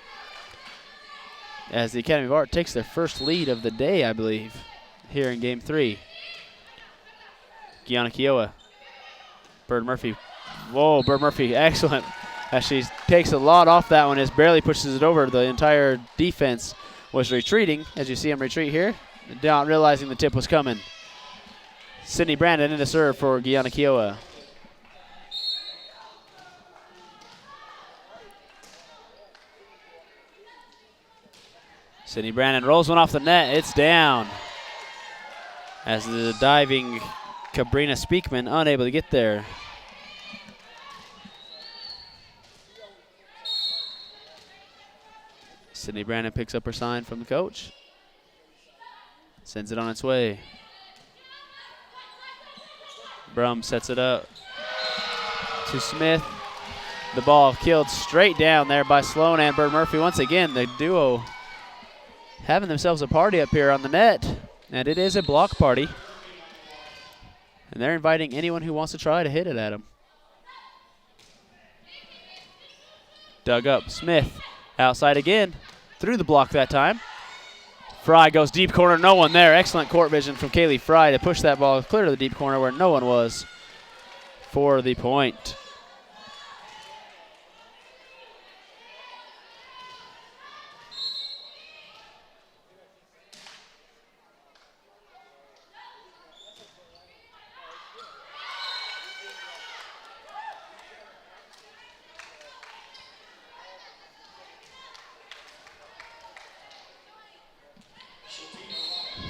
As the Academy of Art takes their first lead of the day, I believe, here in game 3. Gianna Kiowa. Bird Murphy. Whoa, Bird Murphy, excellent. As she takes a lot off that one, as barely pushes it over. The entire defense was retreating, as you see him retreat here. Not realizing the tip was coming. Sydney Brandon in the serve for Gianna Kiowa. Sydney Brandon rolls one off the net. It's down. As the diving Cabrina Speakman unable to get there. Sydney Brandon picks up her sign from the coach. Sends it on its way. Brum sets it up to Smith. The ball killed straight down there by Sloan and Bird Murphy. Once again, the duo having themselves a party up here on the net. And it is a block party. And they're inviting anyone who wants to try to hit it at them. Dug up. Smith outside again. Through the block that time. Fry goes deep corner. No one there. Excellent court vision from Kaylee Fry to push that ball clear to the deep corner where no one was for the point.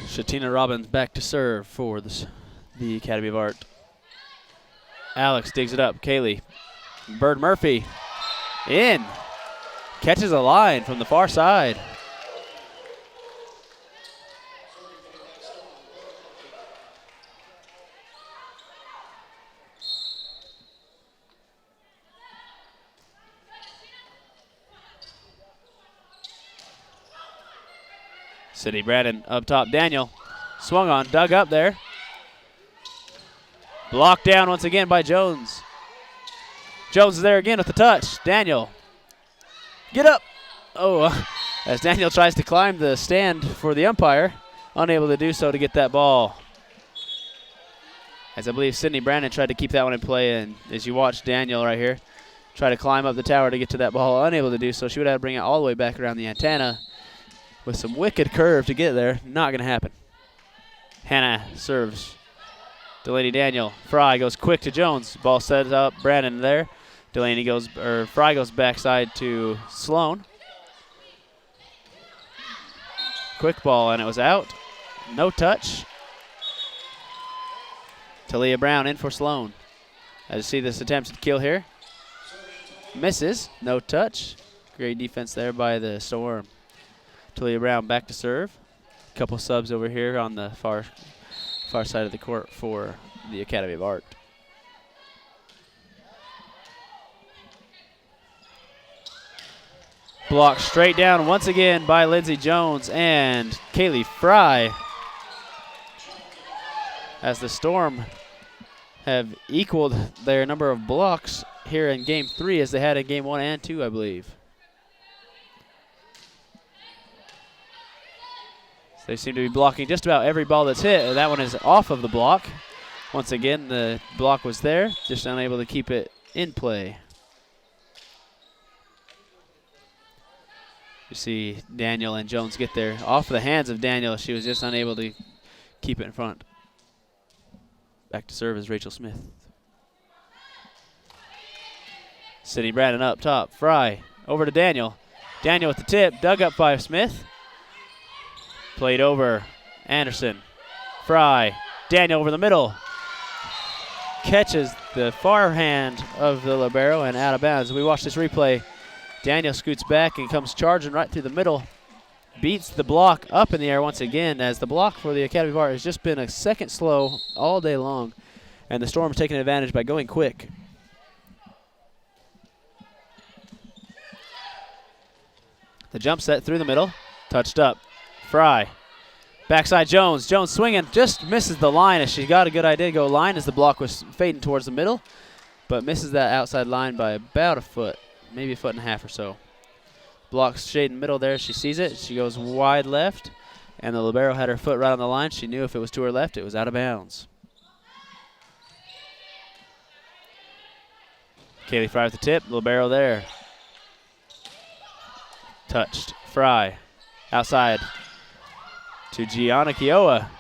Shatina Robbins back to serve for the Academy of Art. Alex digs it up. Kaylee. Bird Murphy in. Catches a line from the far side. City Brandon up top. Daniel swung on, dug up there. Blocked down once again by Jones. Jones is there again with the touch. Daniel, get up. Oh, as Daniel tries to climb the stand for the umpire, unable to do so to get that ball. As I believe Sydney Brandon tried to keep that one in play, and as you watch Daniel right here try to climb up the tower to get to that ball, unable to do so. She would have to bring it all the way back around the antenna with some wicked curve to get there. Not going to happen. Hannah serves. Delaney Daniel. Fry goes quick to Jones. Ball set up. Brandon there. Delaney goes, or Fry goes backside to Sloan. Quick ball, and it was out. No touch. Talia Brown in for Sloan. As you see this attempt to kill here. Misses. No touch. Great defense there by the Storm. Talia Brown back to serve. Couple subs over here on the far side of the court for the Academy of Art. Blocked straight down once again by Lindsey Jones and Kaylee Fry. As the Storm have equaled their number of blocks here in Game 3 as they had in Game 1 and 2, I believe. They seem to be blocking just about every ball that's hit. That one is off of the block. Once again, the block was there, just unable to keep it in play. You see Daniel and Jones get there. Off the hands of Daniel, she was just unable to keep it in front. Back to serve is Rachel Smith. Sydney Brandon up top. Fry over to Daniel. Daniel with the tip, dug up by Smith. Played over Anderson. Fry. Daniel over the middle. Catches the far hand of the libero and out of bounds. We watch this replay. Daniel scoots back and comes charging right through the middle. Beats the block up in the air once again, as the block for the Academy of Art has just been a second slow all day long. And the Storm's taking advantage by going quick. The jump set through the middle. Touched up. Fry. Backside Jones. Jones swinging. Just misses the line as she got a good idea to go line as the block was fading towards the middle. But misses that outside line by about a foot. Maybe a foot and a half or so. Blocks shading middle there. She sees it. She goes wide left. And the libero had her foot right on the line. She knew if it was to her left, it was out of bounds. Kaylee Fry with the tip. Libero there. Touched. Fry. Outside to Gianna Kiowa.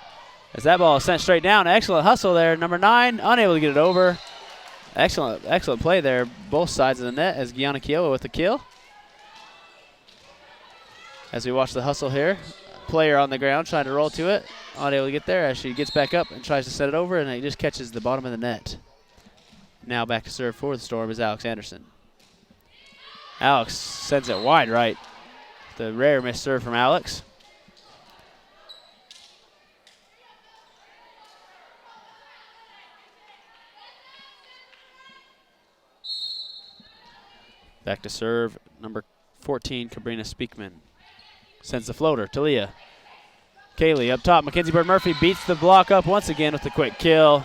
As that ball is sent straight down. Excellent hustle there. Number 9, unable to get it over. Excellent play there. Both sides of the net as Gianna Kiowa with the kill. As we watch the hustle here. Player on the ground trying to roll to it. Unable to get there as she gets back up and tries to set it over, and it just catches the bottom of the net. Now back to serve for the Storm is Alex Anderson. Alex sends it wide right. The rare miss serve from Alex. Back to serve, number 14, Cabrina Speakman. Sends the floater, Talia. Kaylee up top, Mackenzie Bird Murphy beats the block up once again with the quick kill.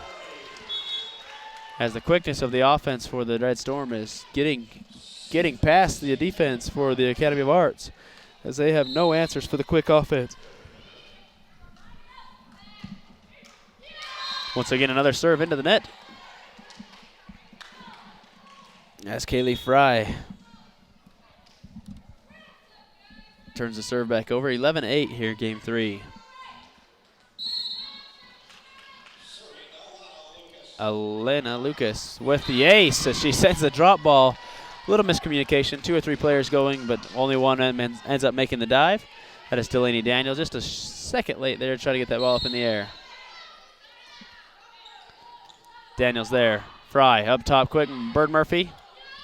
As the quickness of the offense for the Red Storm is getting past the defense for the Academy of Arts, as they have no answers for the quick offense. Once again, another serve into the net. As Kaylee Fry turns the serve back over. 11-8 here, Game 3. Elena Lucas with the ace as she sends the drop ball. Little miscommunication. 2 or 3 players going, but only one ends up making the dive. That is Delaney Daniel. Just a second late there to try to get that ball up in the air. Daniel's there. Fry up top quick. Bird Murphy.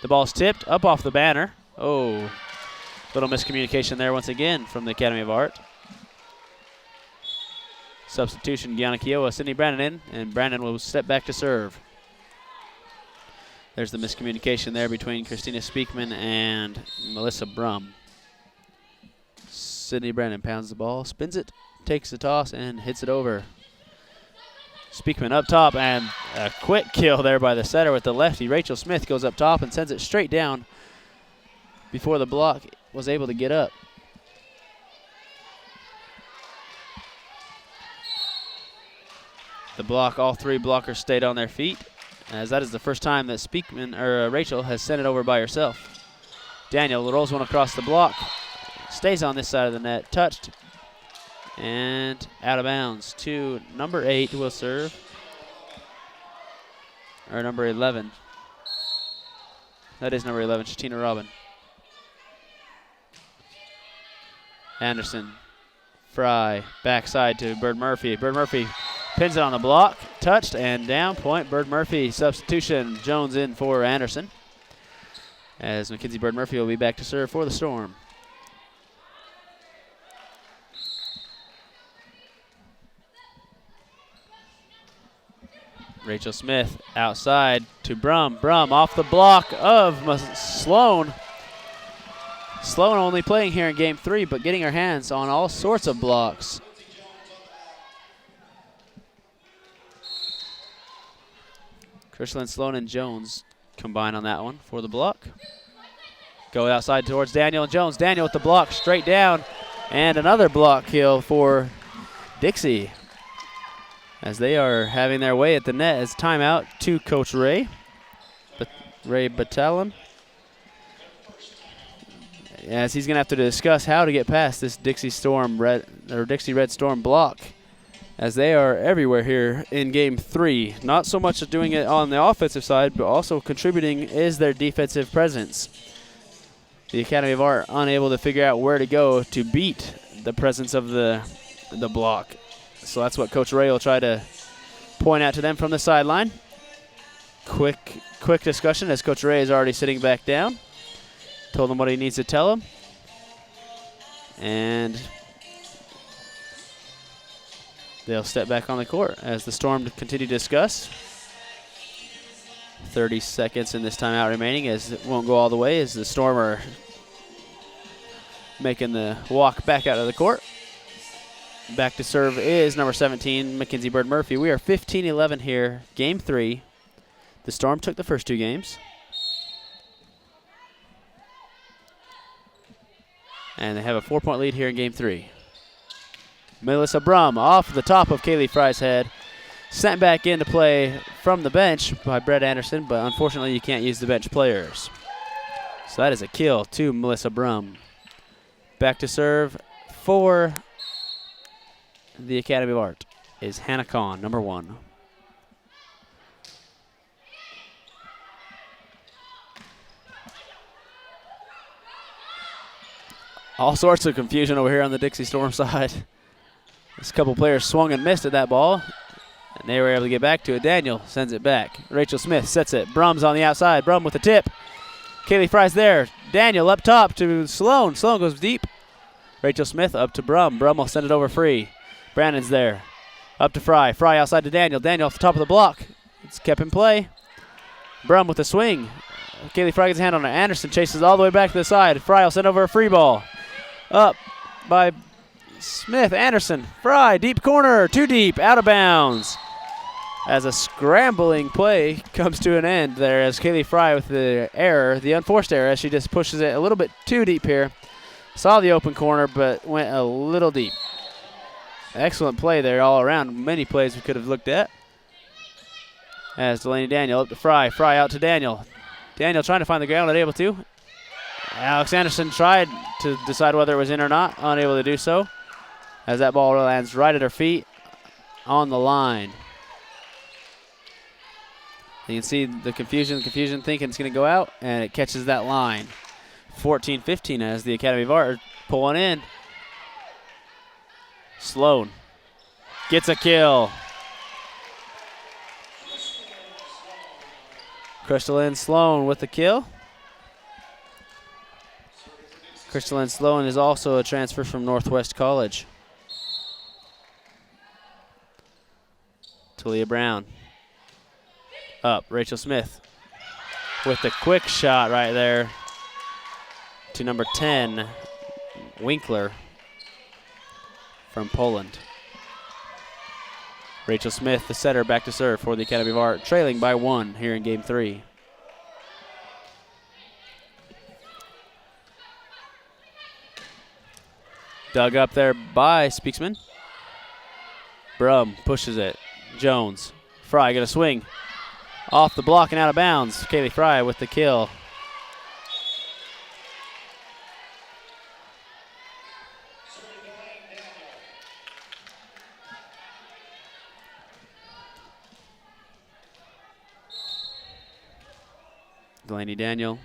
The ball's tipped up off the banner. Oh, little miscommunication there once again from the Academy of Art. Substitution, Gianna Kiowa, Sydney Brandon in, and Brandon will step back to serve. There's the miscommunication there between Christina Speakman and Melissa Brum. Sydney Brennan pounds the ball, spins it, takes the toss, and hits it over. Speakman up top, and a quick kill there by the setter with the lefty. Rachel Smith goes up top and sends it straight down before the block was able to get up. The block, all three blockers stayed on their feet, as that is the first time that Rachel has sent it over by herself. Daniel rolls one across the block, stays on this side of the net, touched, and out of bounds to number 8 will serve, or number 11. That is number 11, Shatina Robin. Anderson, Fry, backside to Bird Murphy. Bird Murphy pins it on the block, touched, and down point. Bird Murphy substitution. Jones in for Anderson, as Mackenzie Bird Murphy will be back to serve for the Storm. Rachel Smith outside to Brum. Brum off the block of Sloan. Sloan only playing here in game 3, but getting her hands on all sorts of blocks. Krishlyn, Sloan, and Jones combine on that one for the block. Go outside towards Daniel and Jones. Daniel with the block straight down, and another block kill for Dixie, as they are having their way at the net as timeout to Coach Ray Batalon, as he's going to have to discuss how to get past this Dixie Red Storm block, as they are everywhere here in game 3. Not so much doing it on the offensive side, but also contributing is their defensive presence. The Academy of Art unable to figure out where to go to beat the presence of the block. So that's what Coach Ray will try to point out to them from the sideline. Quick discussion, as Coach Ray is already sitting back down. Told him what he needs to tell him. And they'll step back on the court as the Storm continue to discuss. 30 seconds in this timeout remaining, as it won't go all the way, as the Storm are making the walk back out of the court. Back to serve is number 17, Mackenzie Bird Murphy. We are 15-11 here, game 3. The Storm took the first 2 games. And they have a 4-point lead here in game 3. Melissa Brum off the top of Kaylee Fry's head. Sent back into play from the bench by Brett Anderson, but unfortunately you can't use the bench players. So that is a kill to Melissa Brum. Back to serve for the Academy of Art is Hannah Kahn, number 1. All sorts of confusion over here on the Dixie Storm side. This couple players swung and missed at that ball, and they were able to get back to it. Daniel sends it back. Rachel Smith sets it. Brum's on the outside. Brum with the tip. Kaylee Fry's there. Daniel up top to Sloan. Sloan goes deep. Rachel Smith up to Brum. Brum will send it over free. Brandon's there. Up to Fry. Fry outside to Daniel. Daniel off the top of the block. It's kept in play. Brum with the swing. Kaylee Fry gets a hand on it. Anderson chases all the way back to the side. Fry will send over a free ball. Up by Smith. Anderson. Fry. Deep corner. Too deep. Out of bounds. As a scrambling play comes to an end there, as Kaylee Fry with the error, the unforced error, as she just pushes it a little bit too deep here. Saw the open corner, but went a little deep. Excellent play there all around. Many plays we could have looked at. As Delaney Daniel up to Fry. Fry out to Daniel. Daniel trying to find the ground, not able to. Alex Anderson tried to decide whether it was in or not, unable to do so, as that ball lands right at her feet on the line. You can see the confusion thinking it's going to go out, and it catches that line. 14-15 as the Academy of Art pulling in. Sloan gets a kill. Crystalline Sloan with the kill. Crystalline Sloan is also a transfer from Northwest College. Talia Brown. Up, Rachel Smith with the quick shot right there to number 10, Winkler. from Poland. Rachel Smith, the setter, back to serve for the Academy of Art, trailing by 1 here in game 3. Dug up there by Speaksman. Brum pushes it. Jones. Fry gonna swing. Off the block and out of bounds. Kaylee Fry with the kill. Delaney Daniel.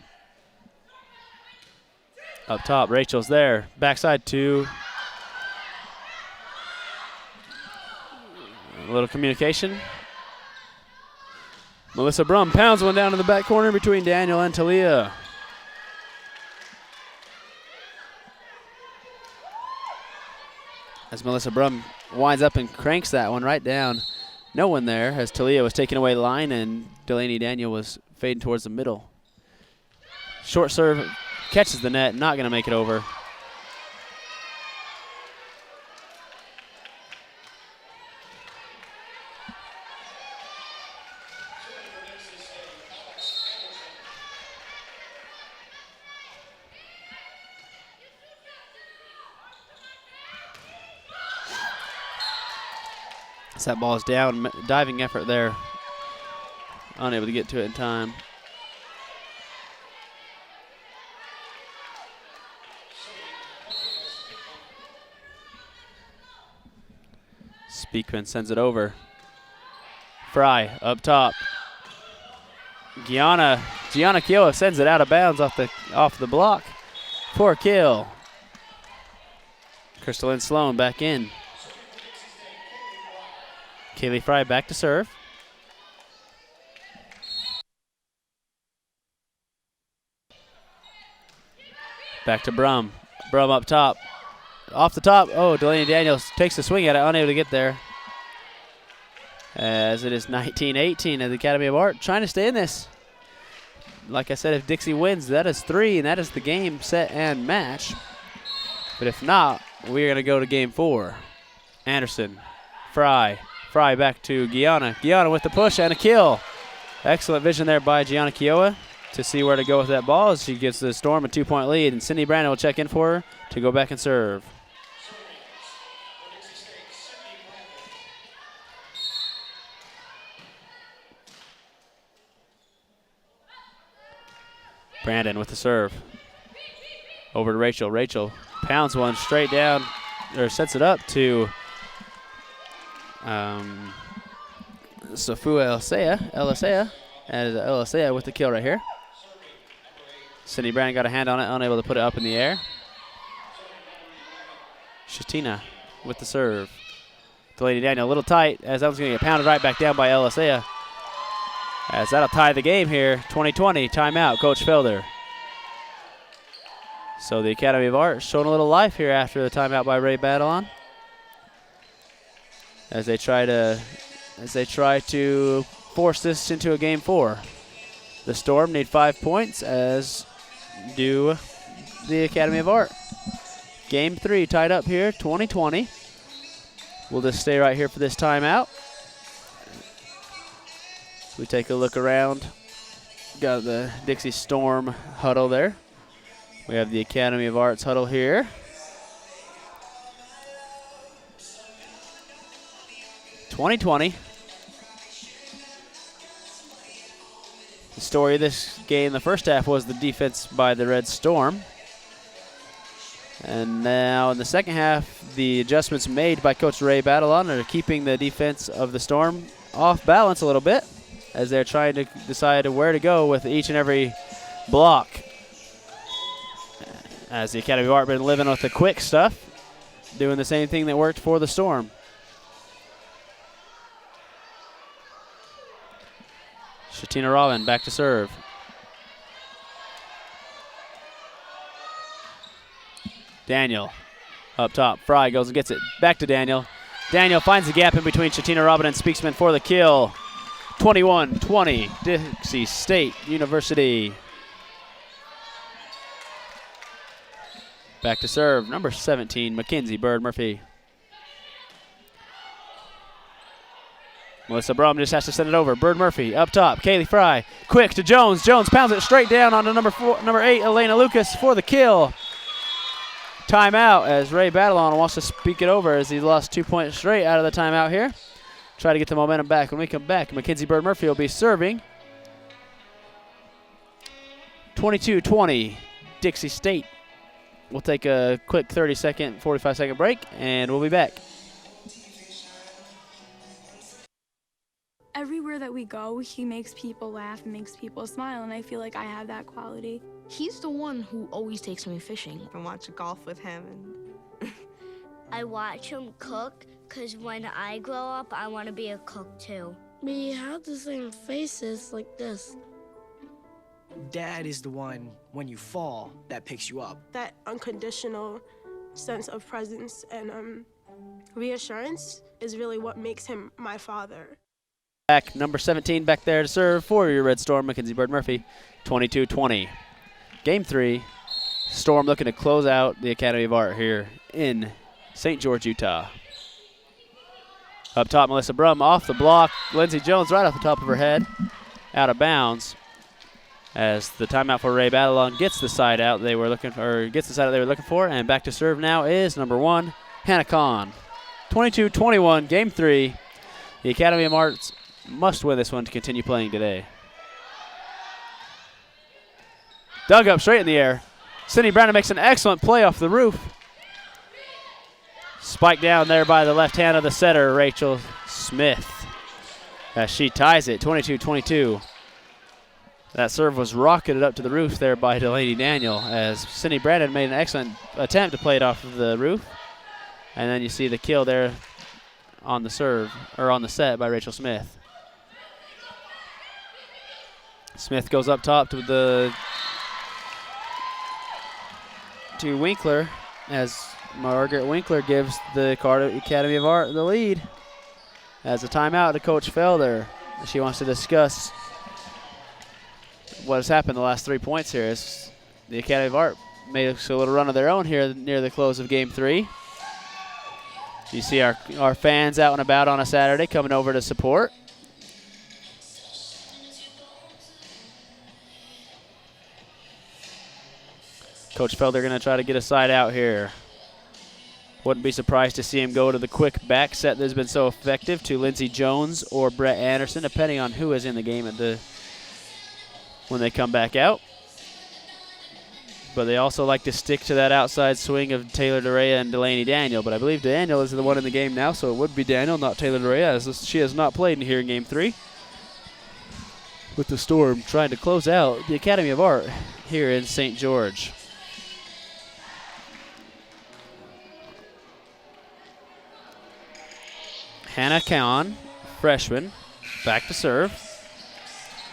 Up top, Rachel's there. Backside 2. A little communication. Melissa Brum pounds one down in the back corner between Daniel and Talia. As Melissa Brum winds up and cranks that one right down. No one there as Talia was taking away line and Delaney Daniel was fading towards the middle. Short serve catches the net, not going to make it over. As that ball is down, diving effort there. Unable to get to it in time. Speakman sends it over. Fry up top. Gianna Kiowa sends it out of bounds off the block for a kill. Crystalline Sloan back in. Kaylee Fry back to serve. Back to Brum. Brum up top. Off the top. Oh, Delaney Daniels takes a swing at it, unable to get there. As it is 19-18 at the Academy of Art, trying to stay in this. Like I said, if Dixie wins, that is 3, and that is the game, set, and match. But if not, we're going to go to game 4. Anderson, Fry back to Gianna. Gianna with the push and a kill. Excellent vision there by Gianna Kiowa to see where to go with that ball as she gives the Storm a 2-point lead, and Cindy Brandon will check in for her to go back and serve. Brandon with the serve. Over to Rachel. Rachel pounds one straight down, or sets it up to Sofua Elisea, and Elisea with the kill right here. Cindy Brandon got a hand on it, unable to put it up in the air. Shatina with the serve. Delaney Daniel a little tight, as that one's going to get pounded right back down by Elisea. As that'll tie the game here. 20-20, timeout, Coach Felder. So the Academy of Art showing a little life here after the timeout by Ray Badalon. As they try to force this into a game 4. The Storm need 5 points, as do the Academy of Art. Game 3 tied up here, 20-20. We'll just stay right here for this timeout. We take a look around. Got the Dixie Storm huddle there. We have the Academy of Arts huddle here. (2020). The story of this game, the first half, was the defense by the Red Storm. And now in the second half, the adjustments made by Coach Ray Badalon are keeping the defense of the Storm off balance a little bit, as they're trying to decide where to go with each and every block. As the Academy of Art been living with the quick stuff, doing the same thing that worked for the Storm. Shatina Robin back to serve. Daniel up top. Fry goes and gets it. Back to Daniel. Daniel finds the gap in between Shatina Robin and Speaksman for the kill. 21-20, Dixie State University. Back to serve, number 17, Mackenzie Bird Murphy. Melissa Brum just has to send it over. Bird Murphy up top. Kaylee Fry quick to Jones. Jones pounds it straight down onto number 8, Elena Lucas for the kill. Timeout as Ray Batalon wants to speak it over as he lost 2 points straight out of the timeout here. Try to get the momentum back. When we come back, Mackenzie Bird Murphy will be serving. 22-20, Dixie State. We'll take a quick 30-second, 45-second break, and we'll be back. Everywhere that we go, he makes people laugh and makes people smile, and I feel like I have that quality. He's the one who always takes me fishing. And watch golf with him. And I watch him cook because when I grow up, I want to be a cook too. We have the same faces like this. Dad is the one, when you fall, that picks you up. That unconditional sense of presence and reassurance is really what makes him my father. Back, number 17 back there to serve for your Red Storm, Mackenzie Bird Murphy, 22-20. Game 3, Storm looking to close out the Academy of Art here in St. George, Utah. Up top, Melissa Brum off the block. Lindsey Jones right off the top of her head, out of bounds. As the timeout for Ray Batalon gets the side out they were looking for, and back to serve now is number 1, Hannah Kahn. 22-21, Game 3. The Academy of Arts must win this one to continue playing today. Dug up straight in the air. Cindy Brandon makes an excellent play off the roof. Spiked down there by the left hand of the setter, Rachel Smith, as she ties it, 22-22. That serve was rocketed up to the roof there by Delaney Daniel, as Cindy Brandon made an excellent attempt to play it off of the roof. And then you see the kill there on the serve, or on the set by Rachel Smith. Smith goes up top to Winkler, as Margaret Winkler gives the Academy of Art the lead. As a timeout to Coach Felder. She wants to discuss what has happened the last 3 points here, as the Academy of Art made a little run of their own here near the close of Game 3. You see our fans out and about on a Saturday coming over to support. Coach Felder going to try to get a side out here. Wouldn't be surprised to see him go to the quick back set that has been so effective to Lindsey Jones or Brett Anderson, depending on who is in the game when they come back out. But they also like to stick to that outside swing of Taylor Dorea and Delaney Daniel. But I believe Daniel is the one in the game now, so it would be Daniel, not Taylor Dorea, as she has not played in here in Game 3. With the Storm trying to close out the Academy of Art here in St. George. Hannah Kahn, freshman, back to serve.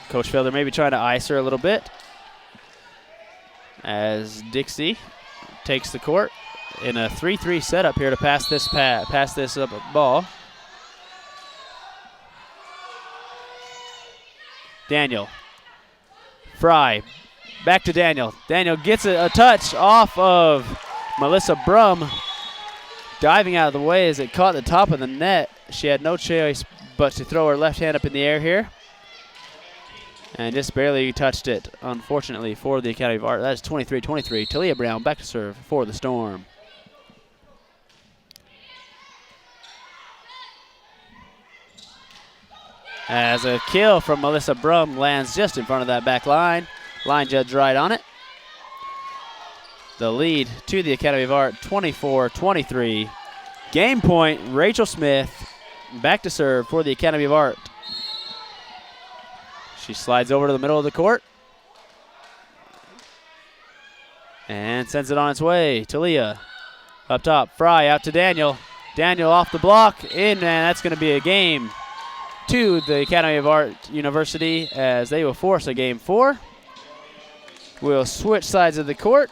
Coach Felder maybe trying to ice her a little bit, as Dixie takes the court in a 3-3 setup here to pass this ball. Daniel. Fry. Back to Daniel. Daniel gets a touch off of Melissa Brum. Diving out of the way as it caught the top of the net. She had no choice but to throw her left hand up in the air here. And just barely touched it, unfortunately, for the Academy of Art. That is 23-23. Talia Brown back to serve for the Storm. As a kill from Melissa Brum lands just in front of that back line. Line judge right on it. The lead to the Academy of Art, 24-23. Game point, Rachel Smith back to serve for the Academy of Art. She slides over to the middle of the court and sends it on its way. Talia up top, Fry out to Daniel. Daniel off the block, in, and that's going to be a game to the Academy of Art University, as they will force a Game 4. We'll switch sides of the court.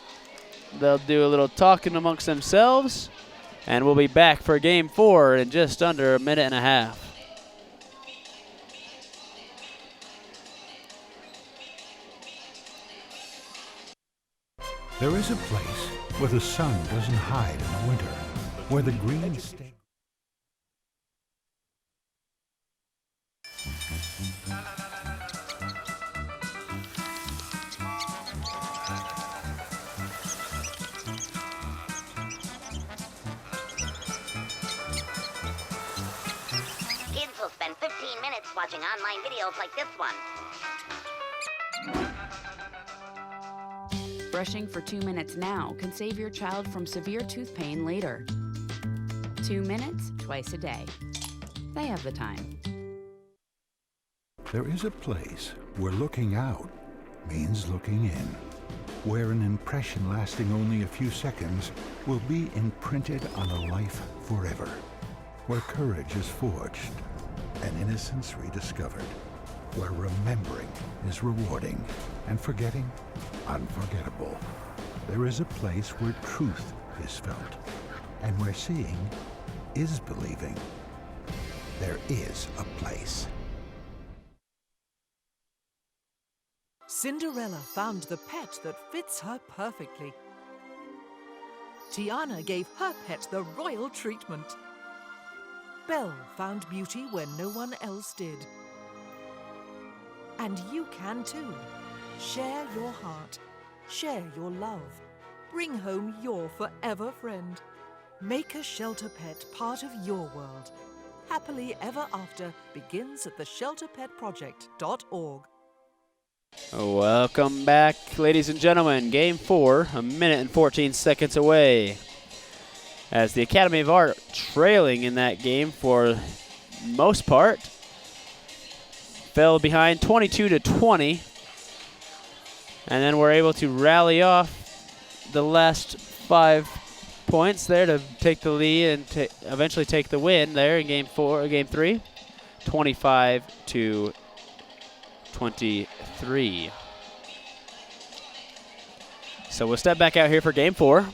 They'll do a little talking amongst themselves, and we'll be back for Game 4 in just under a minute and a half. There is a place where the sun doesn't hide in the winter, where the green Kids will spend 15 minutes watching online videos like this one. Brushing for 2 minutes now can save your child from severe tooth pain later. 2 minutes twice a day. They have the time. There is a place where looking out means looking in, where an impression lasting only a few seconds will be imprinted on a life forever, where courage is forged and innocence rediscovered, where remembering is rewarding and forgetting unforgettable. There is a place where truth is felt and where seeing is believing. There is a place. Cinderella found the pet that fits her perfectly. Tiana gave her pet the royal treatment. Belle found beauty where no one else did. And you can too. Share your heart. Share your love. Bring home your forever friend. Make a shelter pet part of your world. Happily Ever After begins at theshelterpetproject.org. Welcome back, ladies and gentlemen. Game 4, 1 minute and 14 seconds away. As the Academy of Art trailing in that game for most part. Fell behind 22-20. And then we're able to rally off the last 5 points there to take the lead and eventually take the win there in game 3. 25-23. So we'll step back out here for game 4.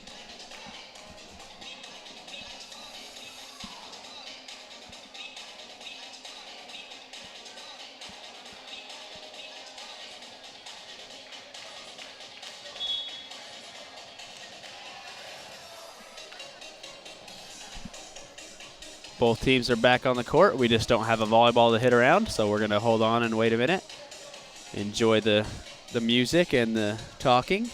Both teams are back on the court. We just don't have a volleyball to hit around, so we're going to hold on and wait a minute. Enjoy the music and the talking.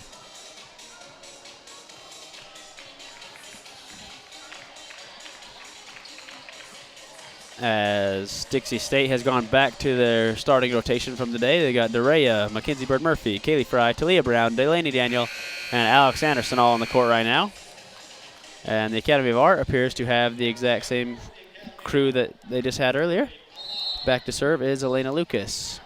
As Dixie State has gone back to their starting rotation from today, they got Derea, Mackenzie Bird Murphy, Kaylee Fry, Talia Brown, Delaney Daniel, and Alex Anderson all on the court right now. And the Academy of Art appears to have the exact same crew that they just had earlier. Back to serve is Elena Lucas.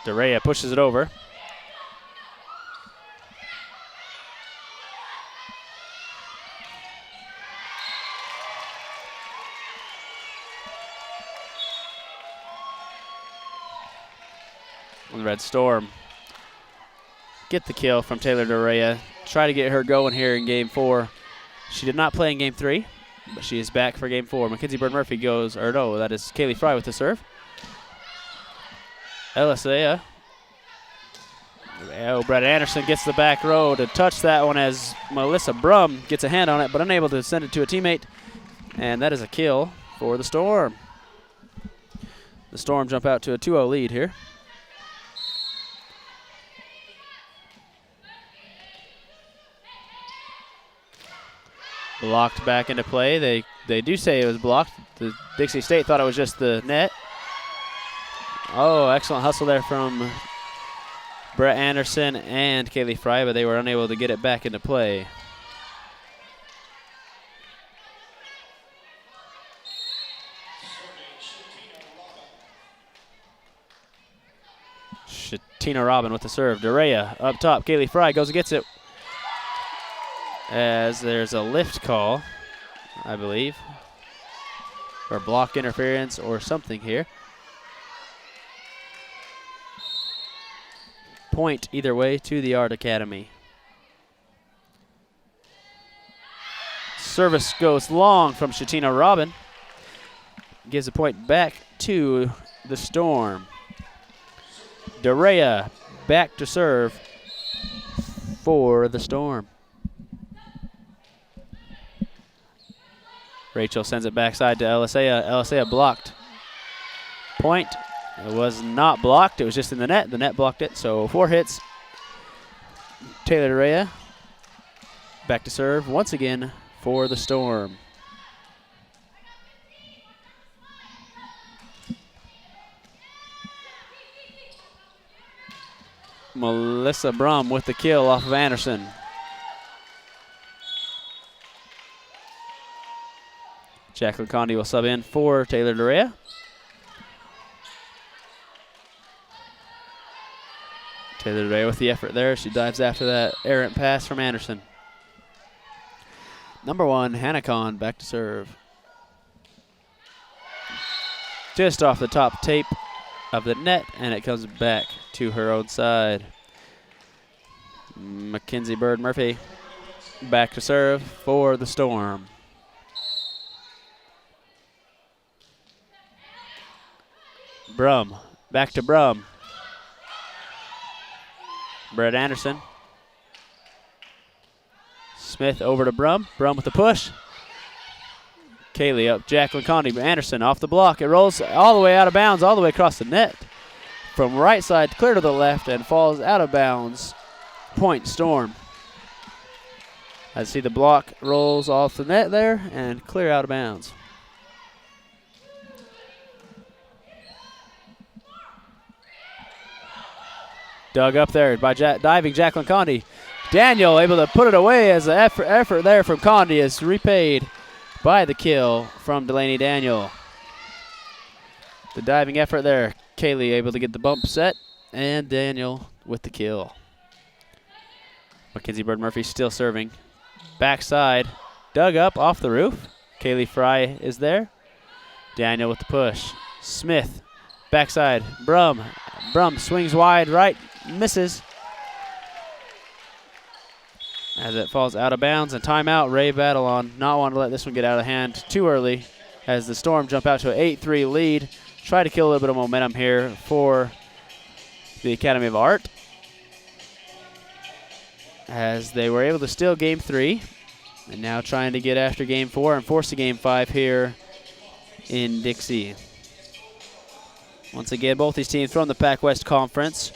Derea pushes it over. The Red Storm get the kill from Taylor Derea. Try to get her going here in game 4. She did not play in game 3, but she is back for game 4. Mackenzie Bird Murphy goes, or no, that is Kaylee Fry with the serve. LSA. Oh, Brett Anderson gets the back row to touch that one as Melissa Brum gets a hand on it, but unable to send it to a teammate. And that is a kill for the Storm. The Storm jump out to a 2-0 lead here. Blocked back into play. They do say it was blocked. The Dixie State thought it was just the net. Oh, excellent hustle there from Brett Anderson and Kaylee Fry, but they were unable to get it back into play. Shatina Robin with the serve. Derea up top. Kaylee Fry goes and gets it. As there's a lift call, I believe, or block interference or something here. Point either way to the Art Academy. Service goes long from Shatina Robin. Gives a point back to the Storm. Derea back to serve. for the Storm. Rachel sends it backside to Elisea. Elisea blocked. Point. It was not blocked. It was just in the net. The net blocked it. So 4 hits. Taylor Dorea back to serve once again for the Storm. Melissa Brum with the kill off of Anderson. Jacqueline Condi will sub in for Taylor Dorea. Taylor Dorea with the effort there. She dives after that errant pass from Anderson. Number 1, Hannah Kahn back to serve. Just off the top tape of the net, and it comes back to her own side. Mackenzie Bird Murphy back to serve for the Storm. Brum, back to Brum. Brett Anderson. Smith over to Brum. Brum with the push. Kaylee up. Jacqueline Condi. Anderson off the block. It rolls all the way out of bounds, all the way across the net. From right side clear to the left and falls out of bounds. Point Storm. I see the block rolls off the net there and clear out of bounds. Dug up there by diving Jacqueline Condi. Daniel able to put it away as the effort there from Condi is repaid by the kill from Delaney Daniel. The diving effort there. Kaylee able to get the bump set, and Daniel with the kill. Mackenzie Bird Murphy still serving. Backside, dug up off the roof. Kaylee Fry is there. Daniel with the push. Smith, backside, Brum. Brum swings wide right, misses. As it falls out of bounds, and timeout, Ray Battleon not wanting to let this one get out of hand too early as the Storm jump out to an 8-3 lead. Try to kill a little bit of momentum here for the Academy of Art, as they were able to steal Game 3 and now trying to get after Game 4 and force a Game 5 here in Dixie. Once again, both these teams from the Pac West Conference.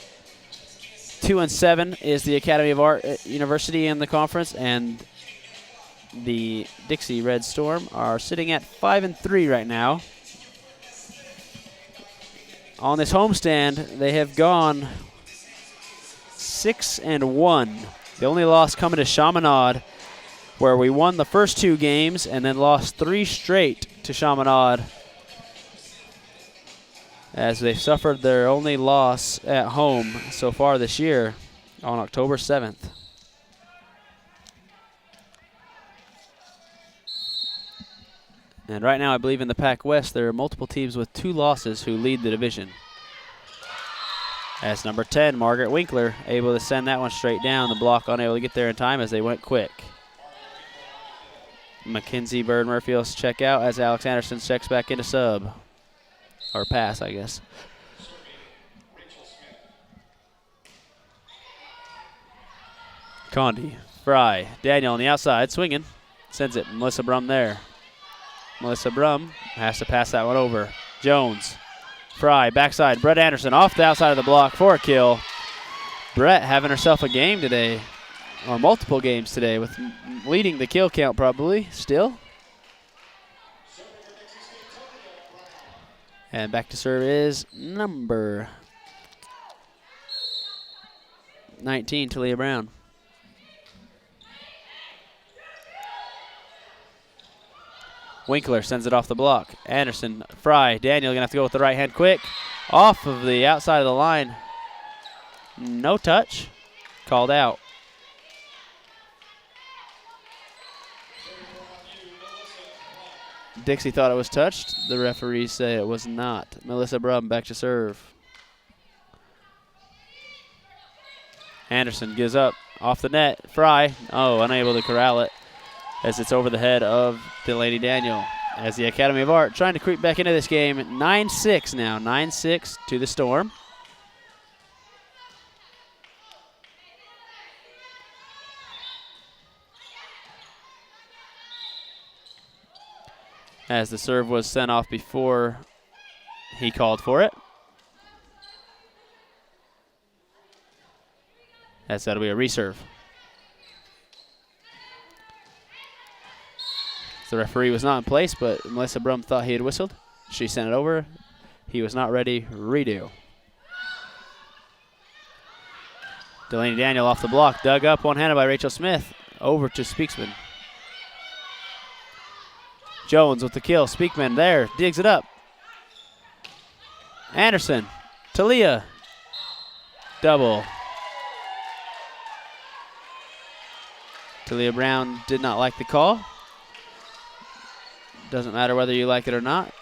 2-7 is the Academy of Art University in the conference, and the Dixie Red Storm are sitting at 5-3 right now. On this homestand, they have gone 6-1. The only loss coming to Chaminade, where we won the first 2 games and then lost 3 straight to Chaminade, as they suffered their only loss at home so far this year on October 7th. And right now, I believe in the Pac West, there are multiple teams with 2 losses who lead the division. As number 10, Margaret Winkler, able to send that one straight down. The block unable to get there in time as they went quick. Mackenzie Bird Murphy will check out as Alex Anderson checks back into sub. Or pass, I guess. Condi, Fry, Daniel on the outside, swinging. Sends it, Melissa Brum there. Melissa Brum has to pass that one over. Jones, Fry, backside. Brett Anderson off the outside of the block for a kill. Brett having herself a game today, or multiple games today, with leading the kill count probably still. And back to serve is number 19, Talia Brown. Winkler sends it off the block. Anderson, Fry, Daniel gonna have to go with the right hand quick. Off of the outside of the line. No touch. Called out. Dixie thought it was touched. The referees say it was not. Melissa Brum back to serve. Anderson gives up off the net. Fry, unable to corral it as it's over the head of Delaney Daniel. As the Academy of Art trying to creep back into this game. 9-6 now. 9-6 to the Storm. as the serve was sent off before he called for it. That's that'll be a reserve. The referee was not in place, but Melissa Brum thought he had whistled. She sent it over. He was not ready. Redo. Delaney Daniel off the block. Dug up one-handed by Rachel Smith. Over to Speaksman. Jones with the kill. Speakman there. Digs it up. Anderson. Talia. Double. Talia Brown did not like the call. Doesn't matter whether you like it or not.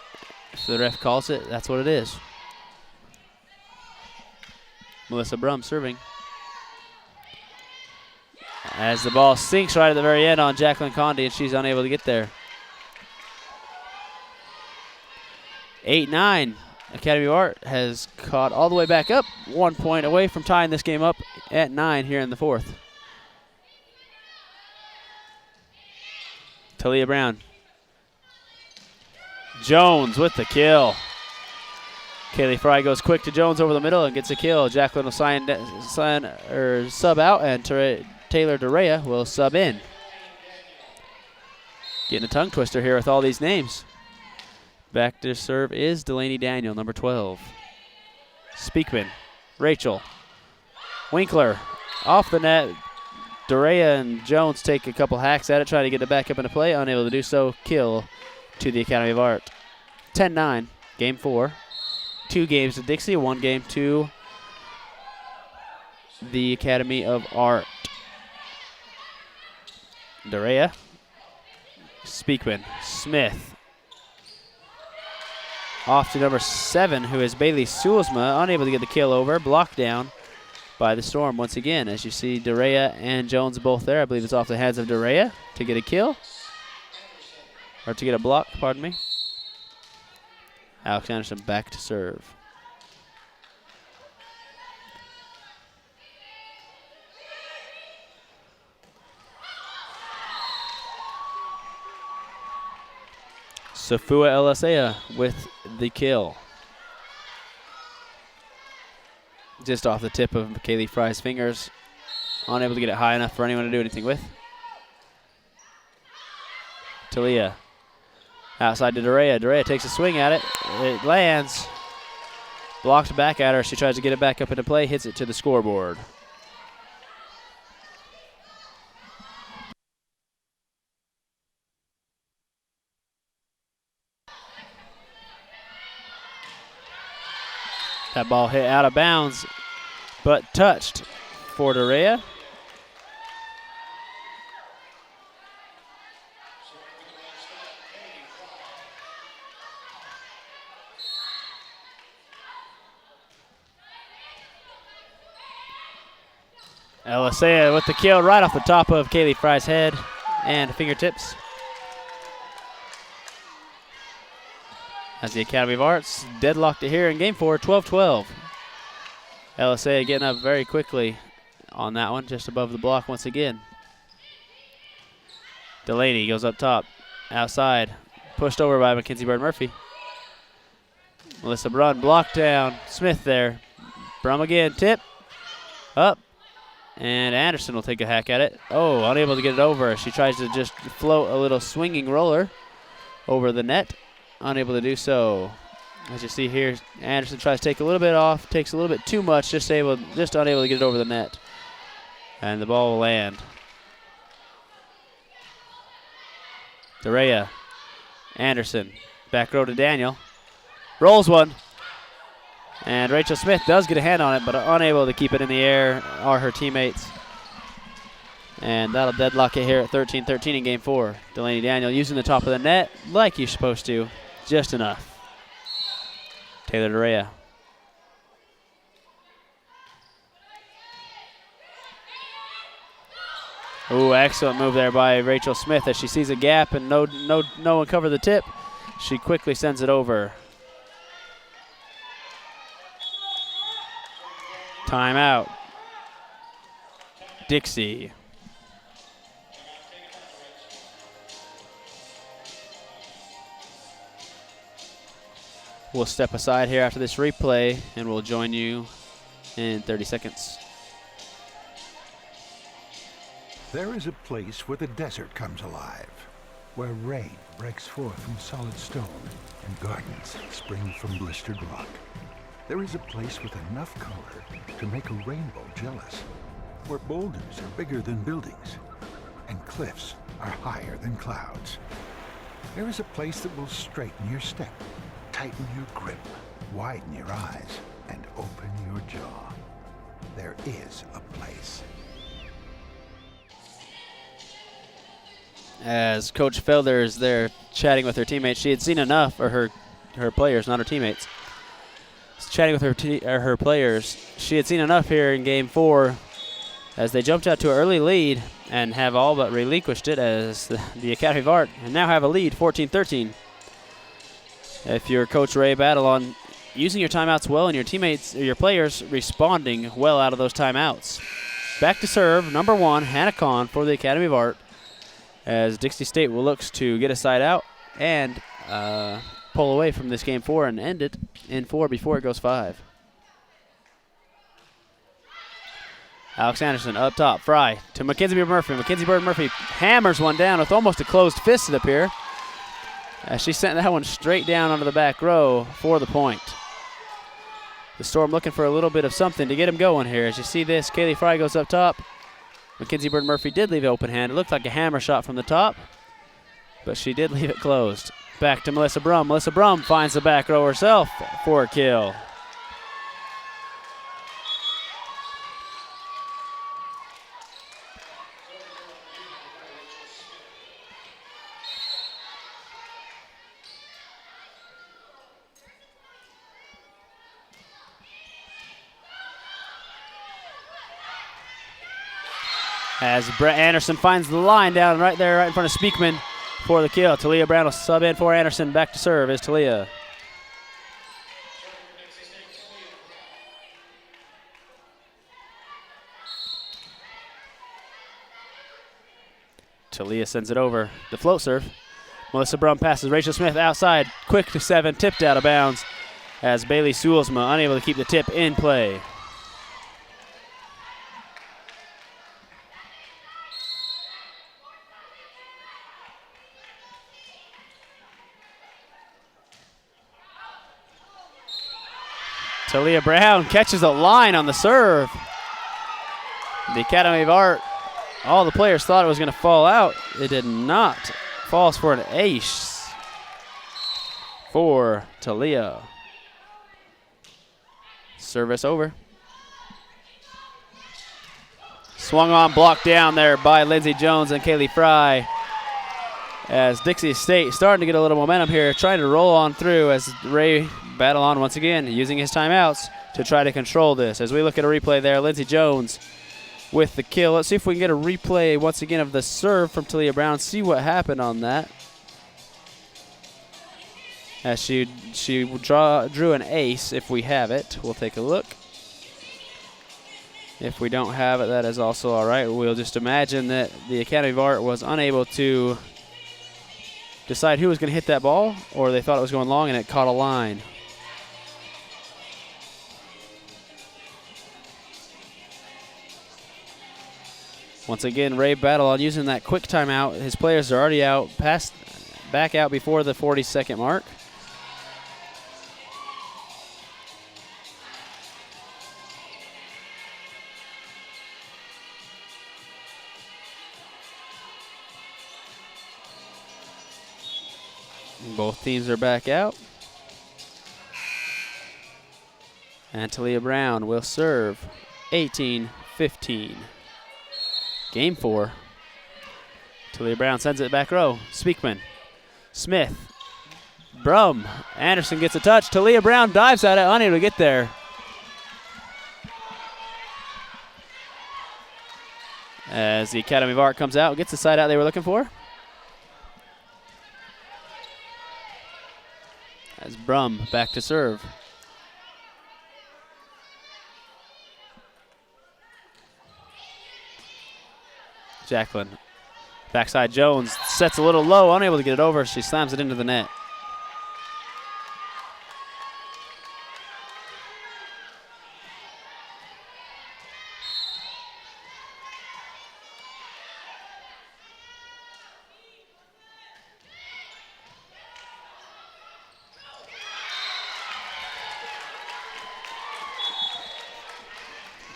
If the ref calls it, that's what it is. Melissa Brum serving. As the ball sinks right at the very end on Jacqueline Condi, and she's unable to get there. 8-9. Academy of Art has caught all the way back up. 1 point away from tying this game up at 9 here in the fourth. Talia Brown. Jones with the kill. Kaylee Fry goes quick to Jones over the middle and gets a kill. Jacqueline will sub out, and Taylor Dorea will sub in. Getting a tongue twister here with all these names. Back to serve is Delaney Daniel, number 12. Speakman, Rachel, Winkler, off the net. Dorea and Jones take a couple hacks at it, trying to get it back up into play. Unable to do so. Kill to the Academy of Art. 10-9, game 4. 2 games to Dixie, 1 game to the Academy of Art. Dorea, Speakman, Smith. Off to number 7, who is Bailey Sulzma, unable to get the kill over. Blocked down by the Storm once again. As you see, Dorea and Jones both there. I believe it's off the hands of Dorea to get a kill. Or to get a block, pardon me. Alex Anderson back to serve. Safua Elisea with the kill. Just off the tip of Kaylee Fry's fingers. Unable to get it high enough for anyone to do anything with. Talia. Outside to Dorea. Dorea takes a swing at it. It lands. Blocked back at her. She tries to get it back up into play. Hits it to the scoreboard. That ball hit out of bounds, but touched for Dorea. Elisea with the kill right off the top of Kaylee Fry's head and fingertips. As the Academy of Arts deadlocked it here in game 4, 12-12. Elisea getting up very quickly on that one, just above the block once again. Delaney goes up top, outside, pushed over by Mackenzie Bird Murphy. Melissa Brunn blocked down. Smith there. Brum again, tip, up, and Anderson will take a hack at it. Oh, unable to get it over. She tries to just float a little swinging roller over the net. Unable to do so. As you see here, Anderson tries to take a little bit off, takes a little bit too much, just unable to get it over the net. And the ball will land. Dorea, Anderson, back row to Daniel. Rolls one. And Rachel Smith does get a hand on it, but unable to keep it in the air are her teammates. And that'll deadlock it here at 13-13 in game 4. Delaney Daniel using the top of the net like you're supposed to. Just enough. Taylor Dorea. Ooh, excellent move there by Rachel Smith as she sees a gap and no one cover the tip. She quickly sends it over. Timeout. Dixie. We'll step aside here after this replay, and we'll join you in 30 seconds. There is a place where the desert comes alive, where rain breaks forth from solid stone and gardens spring from blistered rock. There is a place with enough color to make a rainbow jealous, where boulders are bigger than buildings and cliffs are higher than clouds. There is a place that will straighten your step, tighten your grip, widen your eyes, and open your jaw. There is a place. As Coach Felder is there chatting with her teammates, she had seen enough, or her players, not her teammates. Chatting with her players, she had seen enough here in Game 4 as they jumped out to an early lead and have all but relinquished it as the Academy of Art and now have a lead, 14-13. If you're Coach Ray Battlon, using your timeouts well and your teammates or your players responding well out of those timeouts. Back to serve, number 1, Hannah Kahn for the Academy of Art, as Dixie State will look to get a side out and pull away from this Game 4 and end it in 4 before it goes 5. Alex Anderson up top, Fry to Mackenzie Bird Murphy. Mackenzie Bird Murphy hammers one down with almost a closed fist, it appears, as she sent that one straight down onto the back row for the point. The Storm looking for a little bit of something to get him going here. As you see this, Kaylee Fry goes up top. Mackenzie Bird Murphy did leave it open hand. It looked like a hammer shot from the top, but she did leave it closed. Back to Melissa Brum. Melissa Brum finds the back row herself for a kill. As Brett Anderson finds the line down right there, right in front of Speakman for the kill. Talia Brown will sub in for Anderson. Back to serve is Talia. Talia sends it over. The float serve. Melissa Brum passes Rachel Smith outside. Quick to 7, tipped out of bounds as Bailey Soulsma unable to keep the tip in play. Talia Brown catches a line on the serve. The Academy of Art, all the players thought it was going to fall out. It did not. Falls for an ace for Talia. Service over. Swung on, blocked down there by Lindsey Jones and Kaylee Fry. As Dixie State starting to get a little momentum here, trying to roll on through as Ray Battlon once again using his timeouts to try to control this. As we look at a replay there, Lindsey Jones with the kill. Let's see if we can get a replay once again of the serve from Talia Brown, see what happened on that. As she drew an ace. If we have it, we'll take a look. If we don't have it, that is also all right. We'll just imagine that the Academy of Art was unable to decide who was going to hit that ball, or they thought it was going long and it caught a line. Once again, Ray Battlon using that quick timeout. His players are already out, back out before the 40-second mark. Both teams are back out. And Talia Brown will serve 18-15. Game 4. Talia Brown sends it back row. Speakman. Smith. Brum. Anderson gets a touch. Talia Brown dives at it, unable to get there. As the Academy of Art comes out, gets the side out they were looking for. As Brum back to serve. Jacqueline. Backside Jones sets a little low, unable to get it over. She slams it into the net.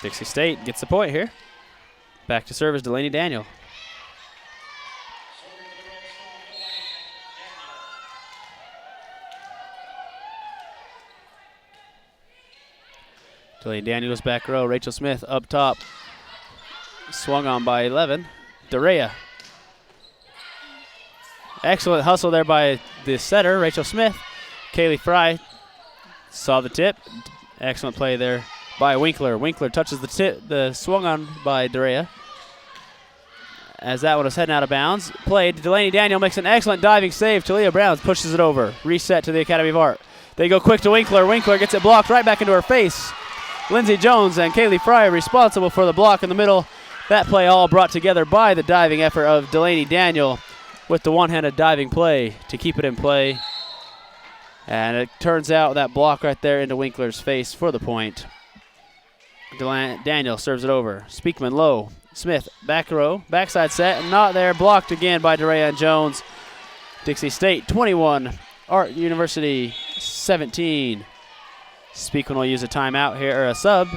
Dixie State gets the point here. Back to serve is Delaney Daniel. Delaney Daniels back row. Rachel Smith up top. Swung on by 11. Dorea. Excellent hustle there by the setter, Rachel Smith. Kaylee Fry saw the tip. Excellent play there by Winkler. Winkler touches the tip, the swung on by Dorea. As that one was heading out of bounds. Played. Delaney Daniel makes an excellent diving save. Talia Browns pushes it over. Reset to the Academy of Art. They go quick to Winkler. Winkler gets it blocked right back into her face. Lindsey Jones and Kaylee Fry responsible for the block in the middle. That play all brought together by the diving effort of Delaney Daniel with the one-handed diving play to keep it in play. And it turns out that block right there into Winkler's face for the point. Daniel serves it over. Speakman low. Smith back row. Backside set. Not there. Blocked again by Dorea and Jones. Dixie State 21. Art University 17. Speakman will use a timeout here, or a sub.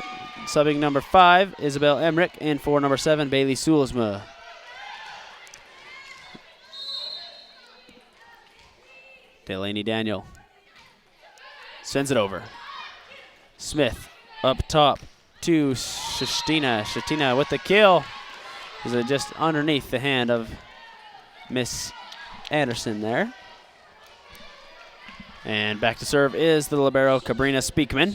Subbing number 5, Isabel Emmerich, and for number 7, Bailey Sulesma. Delaney Daniel sends it over. Smith up top to Shatina. Shatina with the kill. Is it just underneath the hand of Miss Anderson there? And back to serve is the libero, Cabrina Speakman.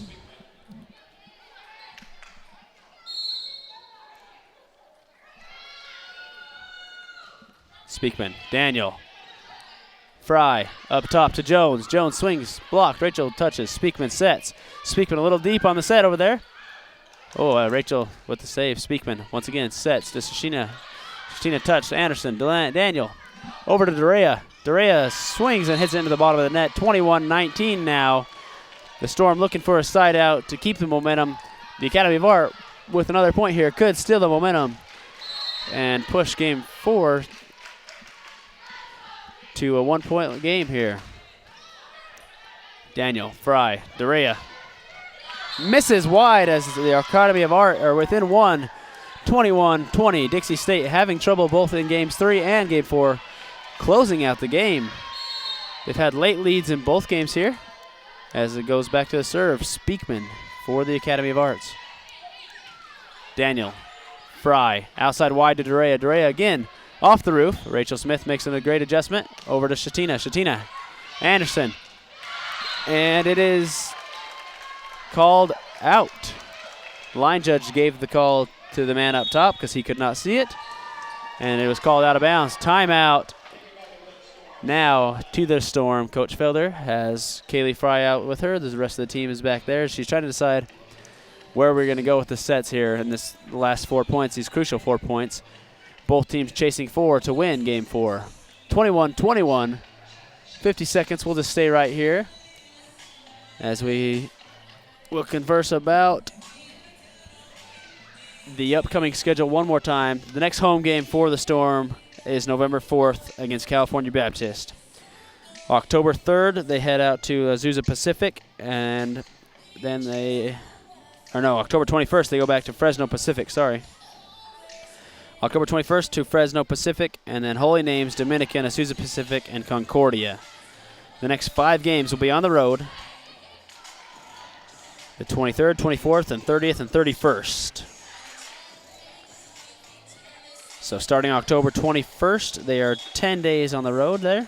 Speakman, Daniel. Fry up top to Jones. Jones swings, blocked. Rachel touches. Speakman sets. Speakman a little deep on the set over there. Oh, Rachel with the save. Speakman once again sets to Shashina. Shashina touch to Anderson. Daniel over to Dorea. Dorea swings and hits it into the bottom of the net. 21-19 now. The Storm looking for a side out to keep the momentum. The Academy of Art with another point here could steal the momentum and push game 4 to a 1-point game here. Daniel, Fry, Dorea misses wide as the Academy of Art are within one. 21-20. Dixie State having trouble both in games 3 and game 4. Closing out the game. They've had late leads in both games here as it goes back to the serve. Speakman for the Academy of Arts. Daniel, Fry, outside wide to Dorea. Dorea again off the roof. Rachel Smith makes a great adjustment. Over to Shatina. Shatina, Anderson. And it is called out. The line judge gave the call to the man up top because he could not see it. And it was called out of bounds. Timeout. Now to the Storm. Coach Felder has Kaylee Fry out with her. The rest of the team is back there. She's trying to decide where we're going to go with the sets here in this last 4 points, these crucial 4 points. Both teams chasing 4 to win game 4. 21-21. 50 seconds. We'll just stay right here as we will converse about the upcoming schedule one more time. The next home game for the Storm is November 4th against California Baptist. October 3rd, they head out to Azusa Pacific, and then October 21st, they go back to Fresno Pacific, October 21st to Fresno Pacific, and then Holy Names, Dominican, Azusa Pacific, and Concordia. The next 5 games will be on the road. The 23rd, 24th, and 30th, and 31st. So starting October 21st, they are 10 days on the road there.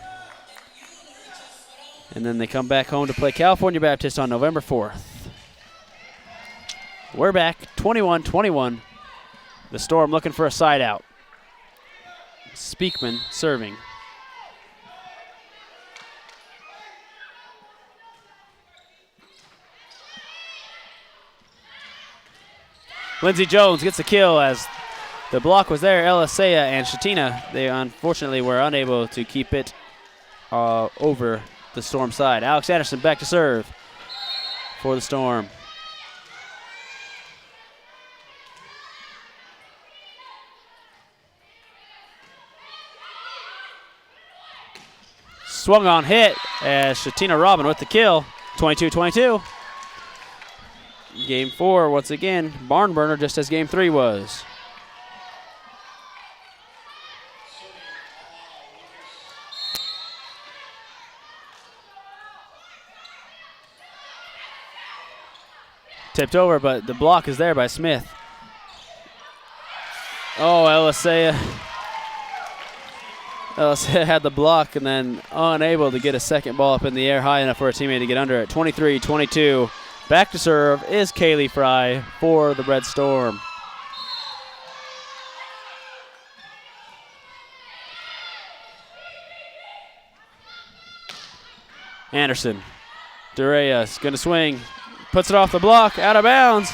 And then they come back home to play California Baptist on November 4th. We're back, 21-21. The Storm looking for a side out. Speakman serving. Lindsey Jones gets the kill as the block was there. Elisea and Shatina, they unfortunately were unable to keep it over the Storm side. Alex Anderson back to serve for the Storm. Swung on hit as Shatina Robin with the kill. 22-22. Game 4, once again, barn burner, just as Game 3 was. Tipped over, but the block is there by Smith. Oh, Elisea had the block and then unable to get a second ball up in the air high enough for a teammate to get under it. 23-22. Back to serve is Kaylee Fry for the Red Storm. Anderson. Durea is going to swing. Puts it off the block, out of bounds.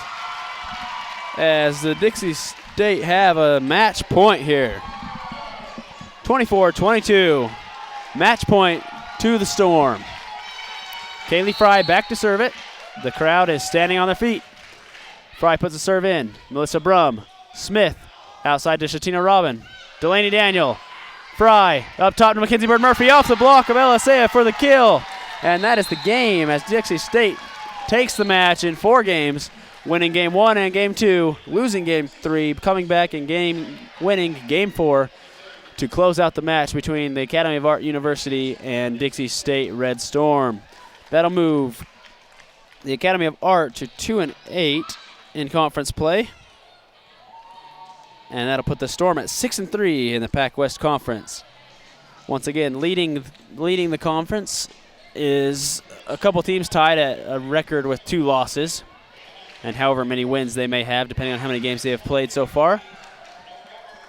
As the Dixie State have a match point here. 24-22. Match point to the Storm. Kaylee Fry back to serve it. The crowd is standing on their feet. Fry puts a serve in. Melissa Brum. Smith outside to Shatina Robin. Delaney Daniel. Fry up top to Mackenzie Bird Murphy off the block of Elisea for the kill. And that is the game as Dixie State takes the match in 4 games, winning Game 1 and Game 2, losing Game 3, coming back and winning Game 4 to close out the match between the Academy of Art University and Dixie State Red Storm. That'll move the Academy of Art to 2-8 in conference play. And that'll put the Storm at 6-3 in the Pac West Conference. Once again, leading the conference is a couple teams tied at a record with 2 losses and however many wins they may have depending on how many games they have played so far.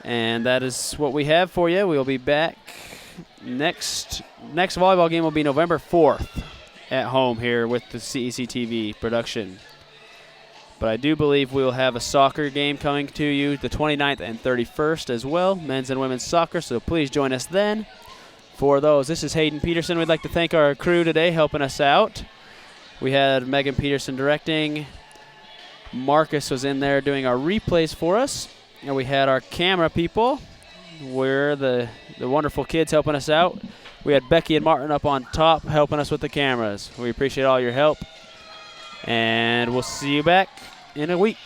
And that is what we have for you. We'll be back. Next volleyball game will be November 4th at home here with the CEC TV production. But I do believe we will have a soccer game coming to you the 29th and 31st as well, men's and women's soccer, so please join us then for those. This is Hayden Peterson. We'd like to thank our crew today helping us out. We had Megan Peterson directing. Marcus was in there doing our replays for us. And we had our camera people. We're the wonderful kids helping us out. We had Becky and Martin up on top helping us with the cameras. We appreciate all your help. And we'll see you back in a week.